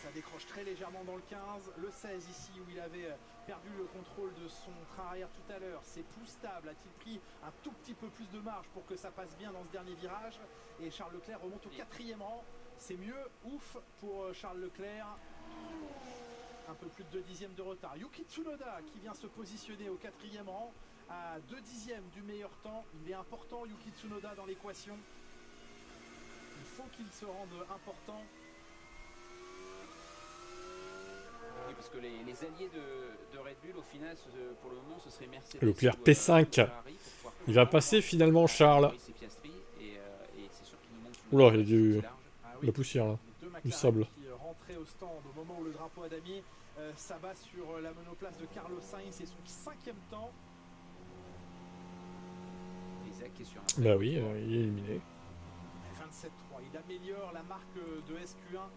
Ça décroche très légèrement dans le 15. Le 16 ici où il avait perdu le contrôle de son train arrière tout à l'heure. C'est plus stable. A-t-il pris un tout petit peu plus de marge pour que ça passe bien dans ce dernier virage? Et Charles Leclerc remonte au 4e rang. C'est mieux, ouf, pour Charles Leclerc. Un peu plus de 2 dixièmes de retard. Yuki Tsunoda qui vient se positionner au 4e rang à 2 dixièmes du meilleur temps. Il est important, Yuki Tsunoda, dans l'équation. Il faut qu'il se rende important. Oui, parce que les alliés de Red Bull, au final, pour le moment, ce serait Mercedes. Leclerc P5. Il va passer finalement Charles. Oula, il y a de la poussière là. Du sable. Qui rentrait au stand au moment où le drapeau à damier s'abat sur la monoplace de Carlos Sainz et son 5e temps. Isaac qui est sur Bah oui, il est éliminé. 27-3. Il améliore la marque de SQ1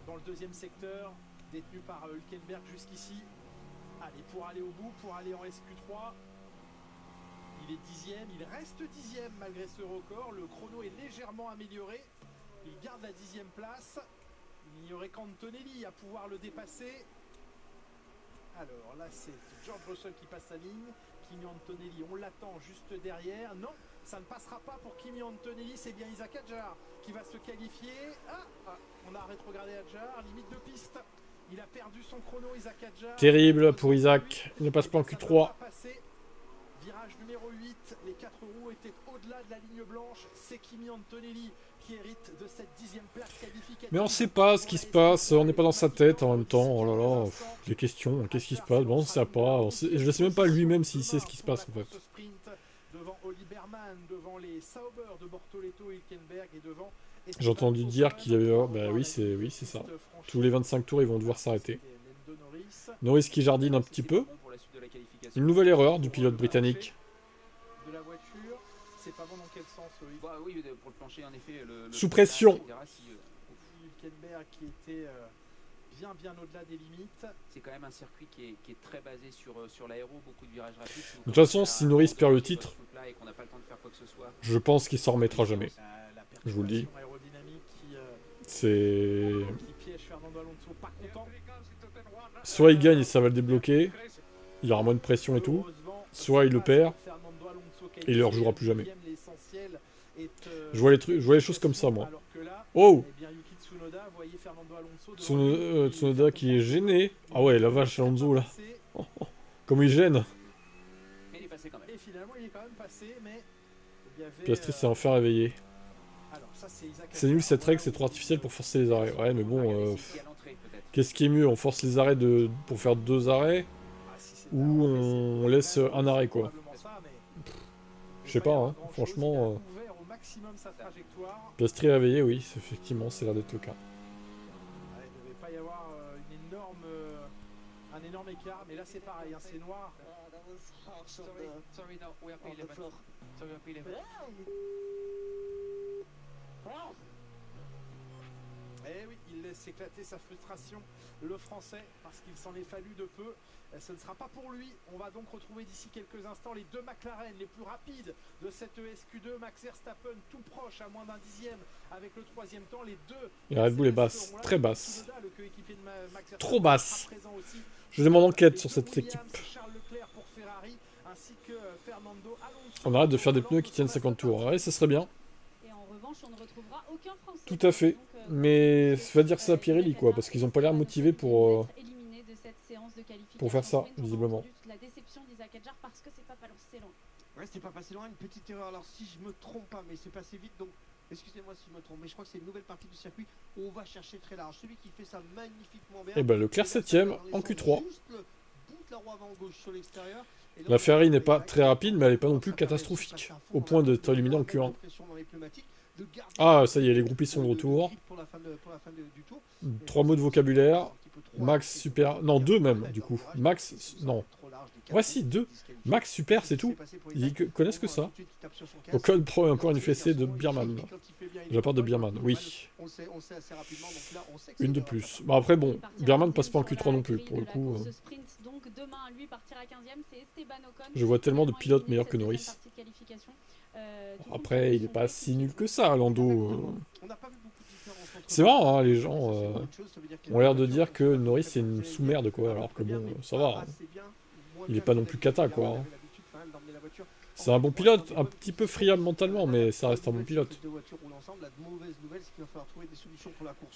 dans le 2e secteur, détenu par Hülkenberg jusqu'ici. Allez, pour aller au bout, pour aller en SQ3. Il est 10e, il reste 10e malgré ce record. Le chrono est légèrement amélioré. Il garde la 10e place. Il n'y aurait qu'Antonelli à pouvoir le dépasser. Alors là, c'est George Russell qui passe sa ligne. Kimi Antonelli, on l'attend juste derrière. Non, ça ne passera pas pour Kimi Antonelli. C'est bien Isaac Hadjar qui va se qualifier. On a rétrogradé Hadjar, limite de piste. Il a perdu son chrono, Isaac Hadjar. Terrible pour Isaac. Il ne passe pas en Q3. Virage numéro 8, les 4 roues étaient au-delà de la ligne blanche. C'est Kimi Antonelli qui hérite de cette 10e place qualificative. Mais on sait pas ce qui se passe, on n'est pas dans sa tête en même temps. Oh là là, les questions, qu'est-ce qui se passe? Bon, on ne sait pas. Je ne sais même pas lui-même s'il sait ce qui se passe en fait. Devant Oli Berman, devant les Sauber de Bortoleto et Hülkenberg et devant. J'ai entendu dire qu'il y avait. Bah oui, c'est ça. Tous les 25 tours, ils vont devoir s'arrêter. Norris qui jardine un petit peu. Une nouvelle erreur du pilote britannique. De la voiture, c'est pas bon dans quel sens? Oui, pour le plancher, en effet. Sous pression. Hülkenberg qui était bien au-delà des limites. C'est quand même un circuit qui est très basé sur l'aéro, beaucoup de virages rapides. De toute façon, si Norris perd le titre, je pense qu'il s'en remettra jamais. Je vous le dis. C'est... Soit il gagne et ça va le débloquer, il y aura moins de pression et tout, soit il le perd et il ne le rejouera plus jamais. Je vois les choses comme ça, moi. Oh, Tsunoda qui est gêné. Ah ouais, la vache, Alonso là. Oh, oh. Comme il gêne. Piastri s'est enfin réveillé. C'est nul cette règle, c'est trop artificiel pour forcer les arrêts. Ouais, mais bon, qu'est-ce qui est mieux? On force les arrêts pour faire 2 arrêts ou on laisse un arrêt quoi? Je sais pas, hein. Franchement. Piastri réveillé, oui, effectivement, c'est l'air d'être le cas. Il ne devait pas y avoir un énorme écart, mais là c'est pareil, hein, c'est noir. Sorry, no, we are P11. Sorry, we are P11. Eh oui, il laisse s'éclater sa frustration, le Français, parce qu'il s'en est fallu de peu. Ce ne sera pas pour lui. On va donc retrouver d'ici quelques instants les deux McLaren les plus rapides de cette ESQ2. Max Verstappen tout proche à moins d'un dixième avec le troisième temps. Les deux. Et Red Bull est basse, très basse. Trop basse. Je demande enquête sur cette équipe. On arrête de faire des pneus qui tiennent 50 tours. Ouais, ça serait bien. Tout à fait. Mais ça va dire ça à Pirelli, quoi, parce qu'ils n'ont pas l'air motivés pour faire ça, visiblement. Ouais, c'est pas passé loin, une petite erreur. Alors si je me trompe pas, mais c'est passé vite, donc excusez-moi si je me trompe, mais je crois que c'est une nouvelle partie du circuit où on va chercher très large. Celui qui fait ça magnifiquement bien. Et ben Leclerc 7ème en Q3. La Ferrari n'est pas très rapide, mais elle n'est pas non plus catastrophique, au point d'être éliminée en Q1. Ah, ça y est, les groupies sont de retour. 3 mots de vocabulaire. Max, super... Non, 2 même, du coup. Max, non. Ouais, si, 2. Max, super, c'est tout. Ils connaissent que ça. Ocon Pro est encore une fessée de Bierman. De la part de Bierman, oui. Une de plus. Bah après, bon, Bierman passe pas en Q3 non plus, pour le coup. Je vois tellement de pilotes meilleurs que Norris. Après, il est pas si nul que ça, Lando. C'est marrant, hein, les gens ont l'air de dire que Norris c'est une sous-merde, quoi, alors que bon, ça va. Hein. Il est pas non plus cata, quoi. Hein. C'est un bon pilote, un petit peu friable mentalement, mais ça reste un bon pilote.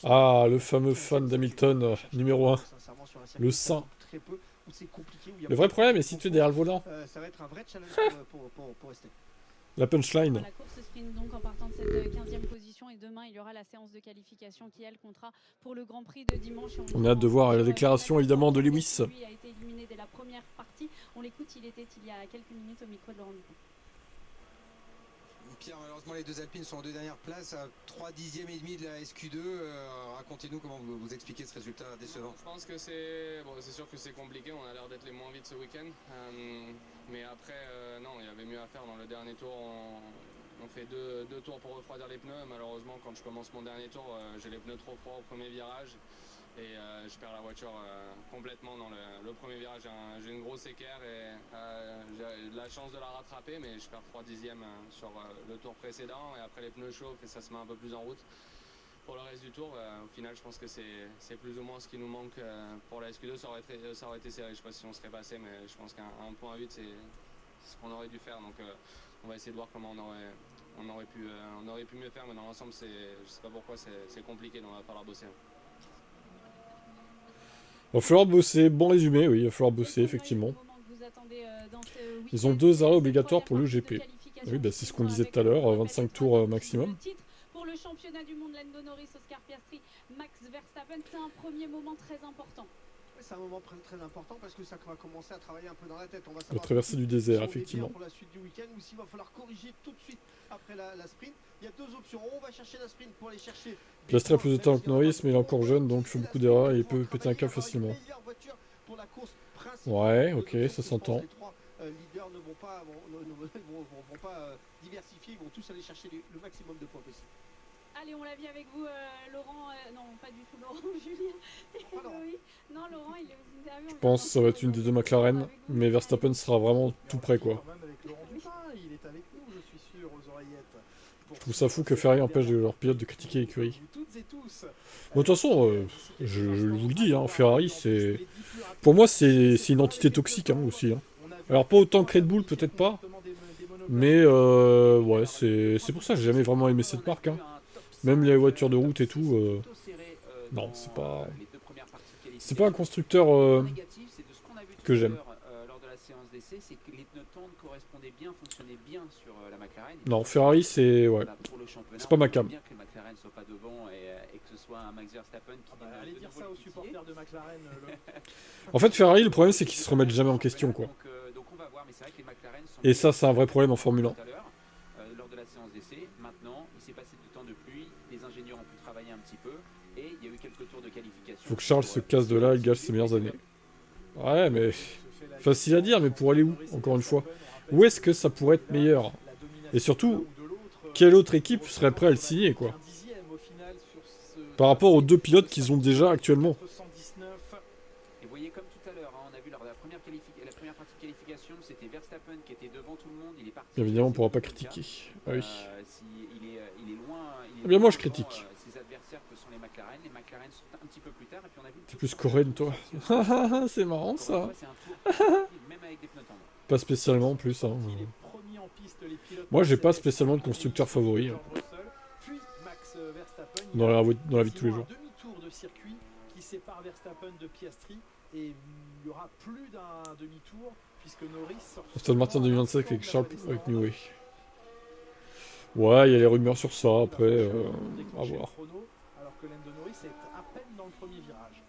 Ah, le fameux fan d'Hamilton, numéro 1. Le saint. Le vrai problème est situé derrière le volant. La punchline. La course sprint donc en partant de cette 15e position et demain il y aura la séance de qualification qui elle comptera pour le Grand Prix de dimanche. On a hâte de voir la déclaration évidemment de Lewis. Lui a été éliminé dès la première partie. On l'écoute, il était il y a quelques minutes au micro de Laurent Dupont. Pierre, malheureusement les deux Alpines sont en 2 dernières places à 3 dixièmes et demi de la SQ2. Racontez-nous comment vous expliquez ce résultat décevant. Je pense que c'est sûr que c'est compliqué, on a l'air d'être les moins vite ce week-end. Mais après, non, il y avait mieux à faire dans le dernier tour. On fait deux tours pour refroidir les pneus. Malheureusement, quand je commence mon dernier tour, j'ai les pneus trop froids au premier virage. Et je perds la voiture complètement dans le premier virage. J'ai une grosse équerre et j'ai la chance de la rattraper, mais je perds 3 dixièmes sur le tour précédent. Et après les pneus chauffent et ça se met un peu plus en route. Pour le reste du tour, au final, je pense que c'est plus ou moins ce qui nous manque pour la SQ2. Ça aurait été serré, je ne sais pas si on serait passé, mais je pense qu'un point 8, c'est ce qu'on aurait dû faire. Donc on va essayer de voir comment on aurait pu mieux faire, mais dans l'ensemble, je ne sais pas pourquoi, c'est compliqué, donc on va falloir bosser. Il va falloir bosser, bon résumé, oui, il va falloir bosser, effectivement. Ils ont 2 arrêts obligatoires pour le GP. Oui, bah, c'est ce qu'on disait tout à l'heure, 25 tours maximum. Pour le championnat du monde, Lando Norris, Oscar Piastri, Max Verstappen, c'est un premier moment très important. C'est un moment très important parce que ça va commencer à travailler un peu dans la tête. On va la traversée du désert, effectivement. Pour la suite du week-end ou s'il va falloir corriger tout de suite après la sprint. Il y a 2 options. On va chercher la sprint pour aller chercher. Piastri a plus de temps que Norris, mais il est encore jeune, donc il fait beaucoup d'erreurs et il peut péter un câble facilement. Ouais, ok, ça s'entend. Les leaders ne vont pas diversifier, ils vont tous aller chercher le maximum de points possible. Allez, on l'a vu avec vous, Laurent. Non, pas du tout Laurent, Julien. Oui. Non, Laurent, il est aux interviews. Je pense que ça va être une des 2 McLaren, mais Verstappen sera vraiment tout près, quoi. Je trouve ça fou que Ferrari empêche leurs pilotes de critiquer l'écurie. Bon, de toute façon, je vous le dis, hein, Ferrari, c'est... Pour moi, c'est une entité toxique, hein, aussi. Hein. Alors, pas autant que Red Bull, peut-être pas. Mais, ouais, c'est pour ça que j'ai jamais vraiment aimé cette marque, hein. Même les voitures de route et tout, non, c'est pas... C'est pas un constructeur que j'aime. Non, Ferrari, c'est... Ouais. C'est pas ma cam. En fait, Ferrari, le problème, c'est qu'ils se remettent jamais en question, quoi. Et ça, c'est un vrai problème en Formule 1. Faut que Charles se casse de là et gâche ses meilleures années. Ouais, mais... Facile à dire, mais pour aller où, encore une fois? Où est-ce que ça pourrait être meilleur? Et surtout, quelle autre équipe serait prête à le signer, quoi? Par rapport aux deux pilotes qu'ils ont déjà actuellement. 119. Et vous voyez comme tout à l'heure, hein, on a vu lors de la première partie de qualification, c'était Verstappen qui était devant tout le monde, il est parti. Bien évidemment, on ne pourra pas critiquer. Ah oui. Il est loin. Eh bien, moi, je critique. Ses adversaires que sont les McLaren. Les McLaren sont un petit peu plus tard. Et puis on a vu. T'es plus Coréen, toi. C'est marrant, ça. Même avec des pneus tendres. Pas spécialement, en plus. Hein. Moi, j'ai pas spécialement de constructeur favori. Hein. Dans la vie de tous les jours. Demi-tour de circuit qui sépare Verstappen de Piastri et il y aura plus d'un demi-tour puisque Norris sort. Aston Martin 2025 avec Charles avec Newey. Ouais, il y a les rumeurs sur ça. Après, à voir. Alors que Lando Norris est à peine dans le premier virage.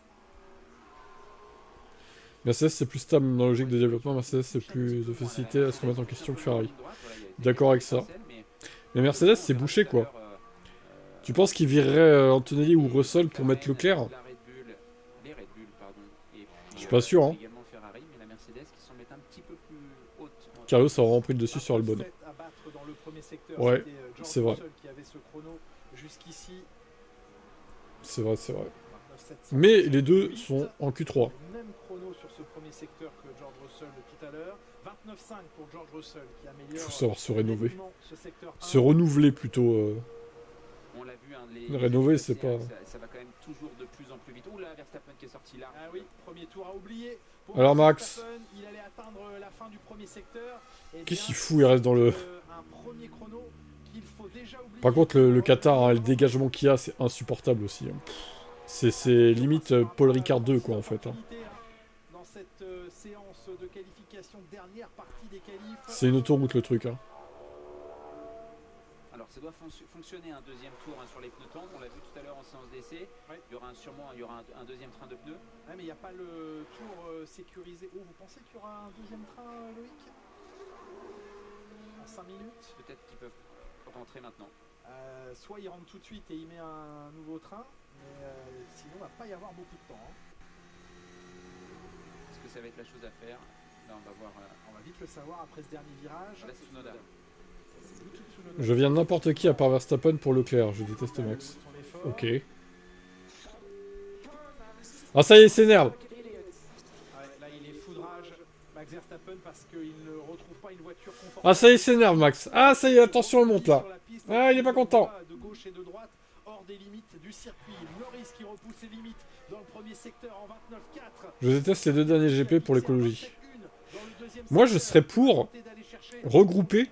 Mercedes c'est plus stable dans la logique de développement. Mercedes c'est plus de facilité à se remettre en question que Ferrari. D'accord avec ça. Mais Mercedes c'est bouché quoi. Tu penses qu'ils vireraient Antonelli ou Russell pour mettre Leclerc? Je suis pas sûr. Hein. Carlos a vraiment pris le dessus sur Albon. Ouais, c'est vrai. C'est vrai, c'est vrai. Mais les deux sont en Q3. Même chrono sur ce premier secteur que George Russell de tout à l'heure. 29,5 pour George Russell qui améliore. Il faut savoir se rénover. Se renouveler plutôt. On l'a vu, hein, rénover, c'est pas. Ça va quand même toujours de plus en plus vite. Oula, Verstappen qui est sorti là. Ah oui, premier tour à oublier. Alors Max. Il allait atteindre la fin du premier secteur. Qu'est-ce qu'il fout? Il reste dans le. Un premier chrono qu'il faut déjà oublier. Par contre, le Qatar, hein, le dégagement qu'il y a, c'est insupportable aussi. Hein. C'est limite Paul Ricard 2 quoi en fait. Hein. Dans cette séance de qualification, dernière partie des qualifs. C'est une autoroute le truc. Hein. Alors ça doit fonctionner un deuxième tour hein, sur les pneus tendres. On l'a vu tout à l'heure en séance d'essai. Ouais. Il y aura sûrement un deuxième train de pneus. Ouais, mais il n'y a pas le tour sécurisé. Oh, vous pensez qu'il y aura un deuxième train, Loïc? En 5 minutes? Peut-être qu'ils peuvent rentrer maintenant. Soit il rentre tout de suite et il met un nouveau train, mais sinon il va pas y avoir beaucoup de temps. Hein. Est-ce que ça va être la chose à faire? Là, on va voir. On va vite le savoir après ce dernier virage. Là, Tsunoda. Je viens de n'importe qui à part Verstappen pour Leclerc. Je déteste Max. Ok. Ah ça y est, il s'énerve. Là il est foudrage Max Verstappen parce qu'il ne retrouve pas une voiture confortable. Ah ça y est, il s'énerve Max. Ah ça y est, attention, il monte là. Ah il est pas content. De gauche et de droite, hors des limites du circuit. Norris qui repousse les limites dans le premier secteur en 29,4. Je déteste les deux derniers GP pour l'écologie. Moi je serais pour regrouper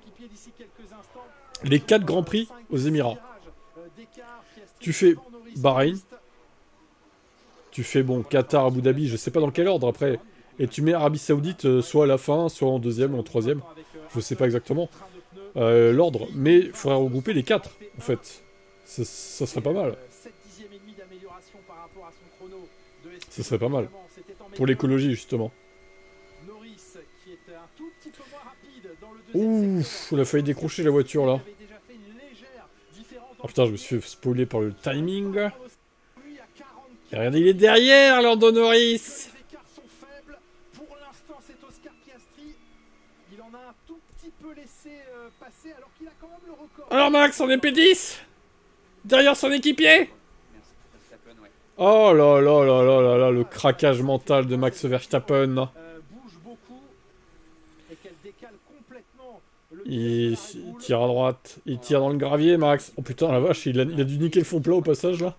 les 4 Grands Prix aux Émirats. Tu fais Bahreïn, tu fais bon Qatar, Abu Dhabi, je sais pas dans quel ordre après, et tu mets Arabie Saoudite soit à la fin, soit en deuxième ou en troisième, je sais pas exactement l'ordre, mais il faudrait regrouper les 4 en fait, ça serait pas mal. Ça serait pas mal, pour l'écologie justement. Ouh, on a failli décrocher la voiture là. Oh putain, je me suis fait spoiler par le timing. Et regardez, il est derrière, Lando Norris. Alors Max, on est P10 derrière son équipier. Oh là là là là là là, le craquage mental de Max Verstappen. Il tire à droite, il tire dans le gravier, Max. Oh putain, la vache, il a dû niquer le fond plat au passage là.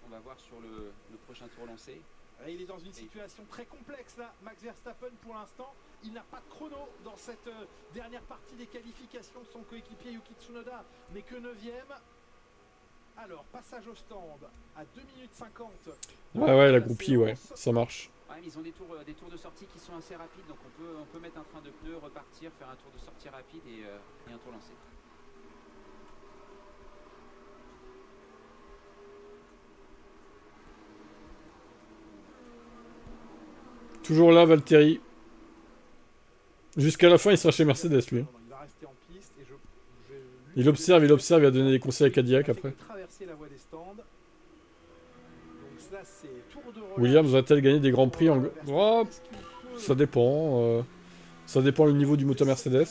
On va voir sur le prochain tour lancé. Il est dans une situation très complexe là, Max Verstappen pour l'instant. Il n'a pas de chrono dans cette dernière partie des qualifications. Son coéquipier Yuki Tsunoda n'est que 9ème. Alors, passage au stand à 2 minutes 50. Ouais, la groupie, ouais, ça marche. Ouais, mais ils ont des tours de sortie qui sont assez rapides, donc on peut mettre un train de pneus, repartir, faire un tour de sortie rapide et un tour lancé. Toujours là, Valtteri. Jusqu'à la fin, il sera chez Mercedes, lui. Il va rester en piste et il observe, il va donner des conseils à Cadillac après. Williams va-t-elle gagner des grands prix en... Oh, ça dépend. Ça dépend du niveau du moteur Mercedes.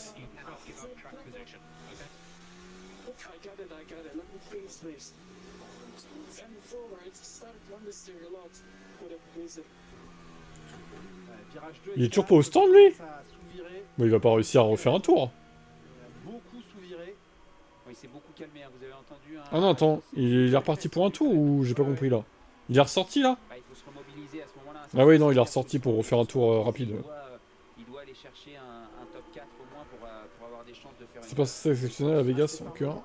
Virage 2, Il est toujours pas au stand, lui? ça a sous-viré, Bon, il va pas réussir à refaire un tour. beaucoup sous-viré. Oui, c'est beaucoup calmé, hein. Vous avez entendu Ah non, attends, il est reparti pour un tour ou j'ai pas compris là? Il est ressorti là? Bah, il faut se remobiliser à ce moment-là. Ah oui, non, il est ressorti pour refaire un tour rapide. Il doit aller chercher un top 4 au moins pour avoir des chances de faire C'est pas exceptionnel à Vegas en Q1?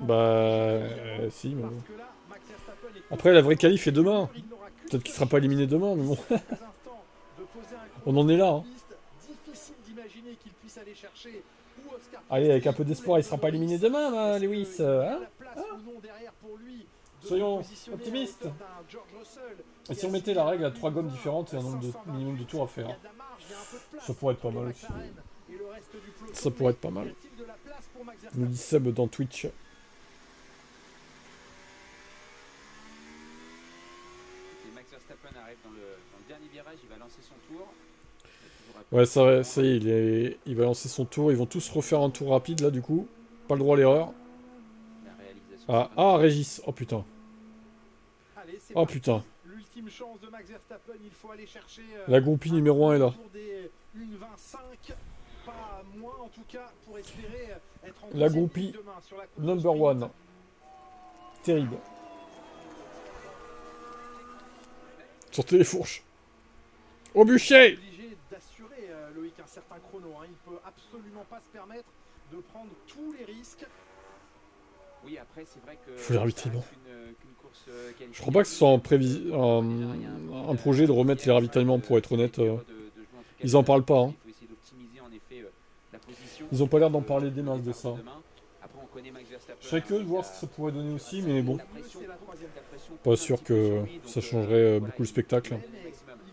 Bah... si, mais bon. Après, la vraie qualif est demain. Peut-être qu'il sera pas éliminé demain, mais bon. On en est là, hein. Allez, avec un peu d'espoir, il sera pas éliminé demain, Lewis. Hein? Soyons optimistes. Et si on mettait la règle à 3 gommes différentes et un nombre de minimum de tours à faire, ça pourrait être pas mal aussi. Ça pourrait être pas mal. Nous dit Seb dans Twitch. Et Max Verstappen arrive dans le dernier virage, il va lancer son tour. Ouais, ça y est, il va lancer son tour. Ils vont tous refaire un tour rapide là, du coup. Pas le droit à l'erreur. Ah, Régis. Oh putain. Oh putain. L'ultime chance de Max Verstappen, il faut aller chercher La groupie numéro 1 est là. Pas moins en tout cas pour espérer être en La groupie number 1. Terrible. Sortez les fourches. Au bûcher. Obligé d'assurer Loïc un certain chrono. Hein. Il peut absolument pas se permettre de prendre tous les risques. Oui, après c'est vrai que faut les ravitaillements. qu'une course Je crois pas que ce soit un projet de remettre les ravitaillements, pour être honnête. Ils en parlent pas. Hein. Ils ont pas l'air d'en parler des masses de ça. Je serais curieux de voir ce que ça pourrait donner aussi, mais bon. Pas sûr que ça changerait beaucoup le spectacle.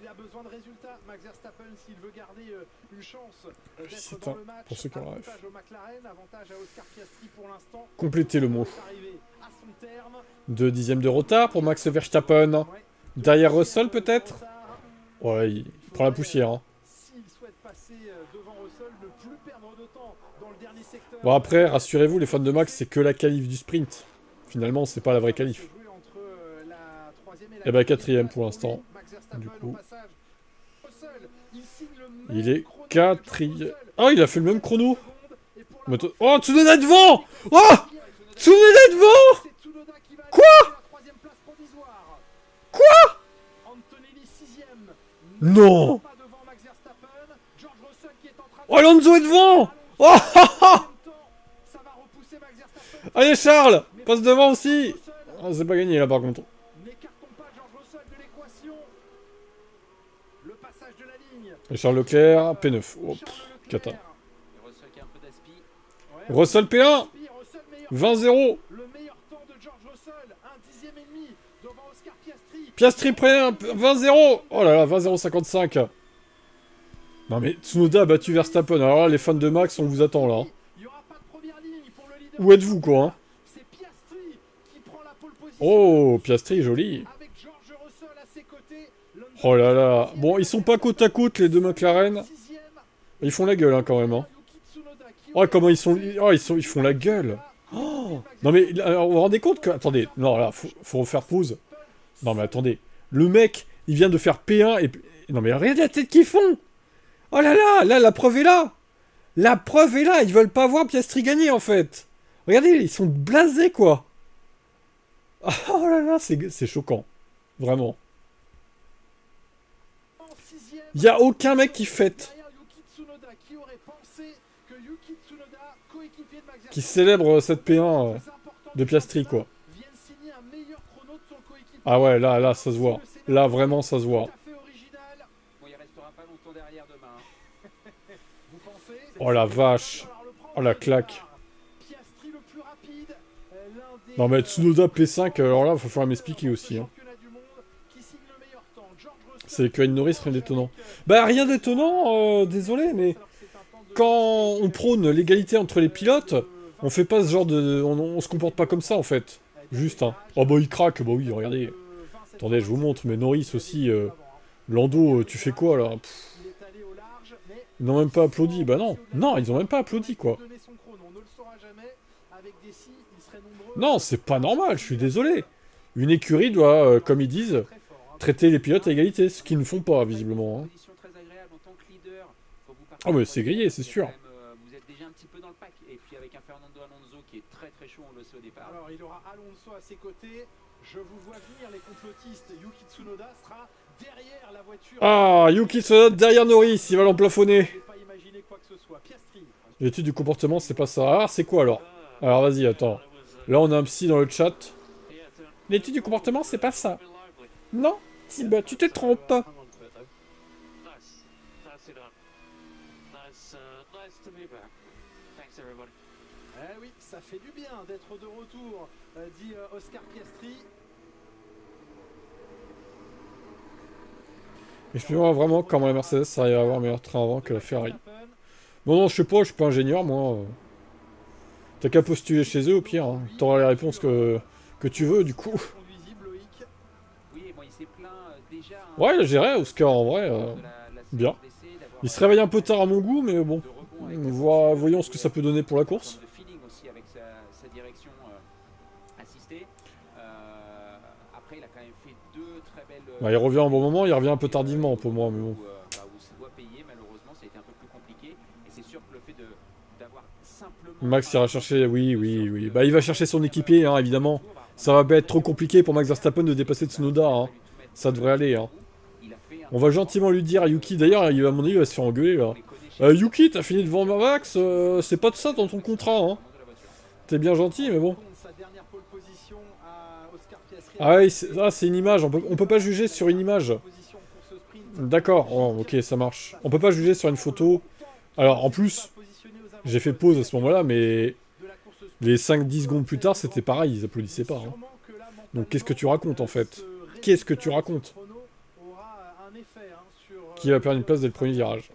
Il a besoin de résultats, Max Verstappen, s'il veut garder une chance d'être C'est dans un, le match. pour ceux qui ont la ref. Avantage au McLaren, avantage à Oscar Piastri pour l'instant. Complétez le mot. Arrivé à son terme. 2 dixièmes de retard pour Max Verstappen. Derrière Russell peut-être. Ouais, il prend la poussière. Hein. S'il souhaite passer devant Russell, ne plus perdre de temps dans le dernier secteur. Bon après, rassurez-vous, les fans de Max, c'est que la qualif du sprint. Finalement, c'est pas la vraie qualif. Et bah 4ème pour l'instant. Du coup. Il est 4ème. Oh, il a fait le même chrono. Oh, Tsunoda devant. Oh, Tsunoda devant. Quoi? Quoi? Non. Oh, Alonso est devant. Oh, allez Charles, passe devant aussi. Oh, c'est pas gagné là par contre. Et Charles Leclerc, P9. Oh, cata. Russell P1. 20-0. Piastri P1, 20-0. Oh là là, 20-0-55. Non mais Tsunoda a battu Verstappen. Alors là, les fans de Max, on vous attend là. Où êtes-vous quoi hein? Oh, Piastri, joli. Oh là là. Bon, ils sont pas côte à côte les deux McLaren. Ils font la gueule hein, quand même. Hein. Oh, comment ils sont... Oh, ils font la gueule. Oh non mais, alors, vous vous rendez compte que... Attendez, non là, faut refaire pause. Non mais attendez. Le mec, il vient de faire P1 et... Non mais regardez la tête qu'ils font. Oh là là, là, la preuve est là. La preuve est là, ils veulent pas voir Piastri gagner en fait. Regardez, ils sont blasés quoi. Oh là là, c'est choquant. Vraiment. Il y a aucun mec qui fête. Qui célèbre cette P1 de Piastri quoi. Ah ouais, là, ça se voit. Là, vraiment, ça se voit. Oh la vache. Oh la claque. Non mais Tsunoda P5, alors là, il va falloir m'expliquer aussi. Hein. C'est que Norris, rien d'étonnant. Bah rien d'étonnant, désolé, mais... Quand on prône l'égalité entre les pilotes, on fait pas ce genre de... On se comporte pas comme ça, en fait. Juste, hein. Oh bah il craque, bah oui, regardez. Attendez, je vous montre, mais Norris aussi... Lando, tu fais quoi, là? Pff. Ils n'ont même pas applaudi, bah non. Non, ils ont même pas applaudi, quoi. Non, c'est pas normal, je suis désolé. Une écurie doit, comme ils disent, traiter les pilotes à égalité, ce qu'ils ne font pas, visiblement. Hein. Ah mais c'est grillé, c'est sûr. Vous êtes déjà un petit peu dans le pack. Et puis avec un Fernando Alonso qui est très très chaud, on le sait au départ. Alors il aura Alonso à ses côtés. Je vous vois venir les complotistes. Yuki Tsunoda sera derrière la voiture. Ah, Yuki Tsunoda derrière Norris, il va l'emplafonner. Je n'ai pas imaginé quoi que ce soit. Piastri. L'étude du comportement, c'est pas ça. Ah, c'est quoi alors? Alors vas-y, attends. Là, on a un psy dans le chat. L'étude du comportement, c'est pas ça. Non, Tib, tu te trompes. Eh oui, ça fait du bien d'être de retour, dit Oscar Piastri. Explique-moi vraiment comment la Mercedes arrive à avoir un meilleur train avant que la Ferrari. Bon, non, je sais pas ingénieur, moi. T'as qu'à postuler chez eux, au pire. Hein. T'auras les réponses que tu veux, du coup. Ouais, j'irai, Oscar, en vrai. Bien. Il se réveille un peu tard à mon goût, mais bon. Voyons ce que ça peut donner pour la course. Bah, il revient en bon moment, il revient un peu tardivement pour moi, mais bon. Max ira chercher, oui. Bah, il va chercher son équipier, hein, évidemment. Ça va pas être trop compliqué pour Max Verstappen de dépasser Tsunoda. Hein. Ça devrait aller. Hein. On va gentiment lui dire à Yuki. D'ailleurs, à mon avis, il va se faire engueuler là. Yuki, t'as fini devant Max, c'est pas de ça dans ton contrat. Hein. T'es bien gentil, mais bon. Ah oui, c'est une image. On peut pas juger sur une image. D'accord, oh, ok, ça marche. On peut pas juger sur une photo. Alors, en plus, j'ai fait pause à ce moment-là, mais les 5-10 secondes plus tard, c'était pareil, ils applaudissaient pas. Hein. Donc, qu'est-ce que tu racontes, en fait? Qu'est-ce que tu racontes? Qui va perdre une place dès le premier virage?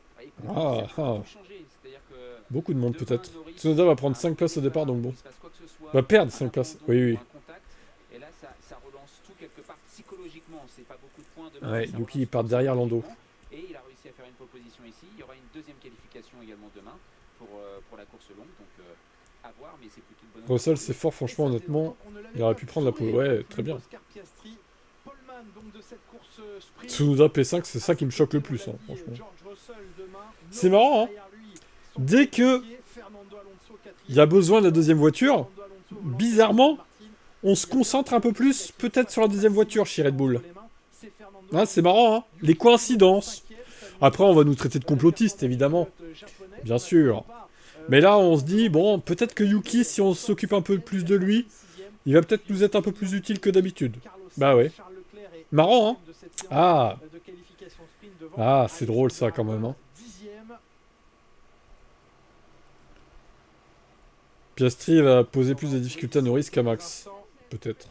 Ah. Beaucoup de monde, peut-être. Tsunoda va prendre 5 places au départ, donc bon. Va perdre 5 places, oui. Ouais, Yuki part derrière Lando. Et il a réussi à faire une pole position ici. Il y aura une deuxième qualification également demain pour la course longue. Donc à voir, mais c'est plutôt une bonne. Russell, c'est fort, franchement, honnêtement. Il aurait pu prendre la pole. Ouais, très bien. Tsunoda P5, c'est ça qui me choque le plus, hein, franchement. C'est marrant, hein. Dès que il y a besoin de la deuxième voiture, bizarrement, on se concentre un peu plus, peut-être sur la deuxième voiture chez Red Bull. Hein, c'est marrant, hein. Les coïncidences. Après, on va nous traiter de complotistes, évidemment. Bien sûr. Mais là, on se dit, bon, peut-être que Yuki, si on s'occupe un peu plus de lui, il va peut-être nous être un peu plus utile que d'habitude. Bah ouais. Marrant, hein. Ah, c'est drôle ça, quand même, hein. Piastri va poser plus de difficultés à Norris qu'à Max. Peut-être.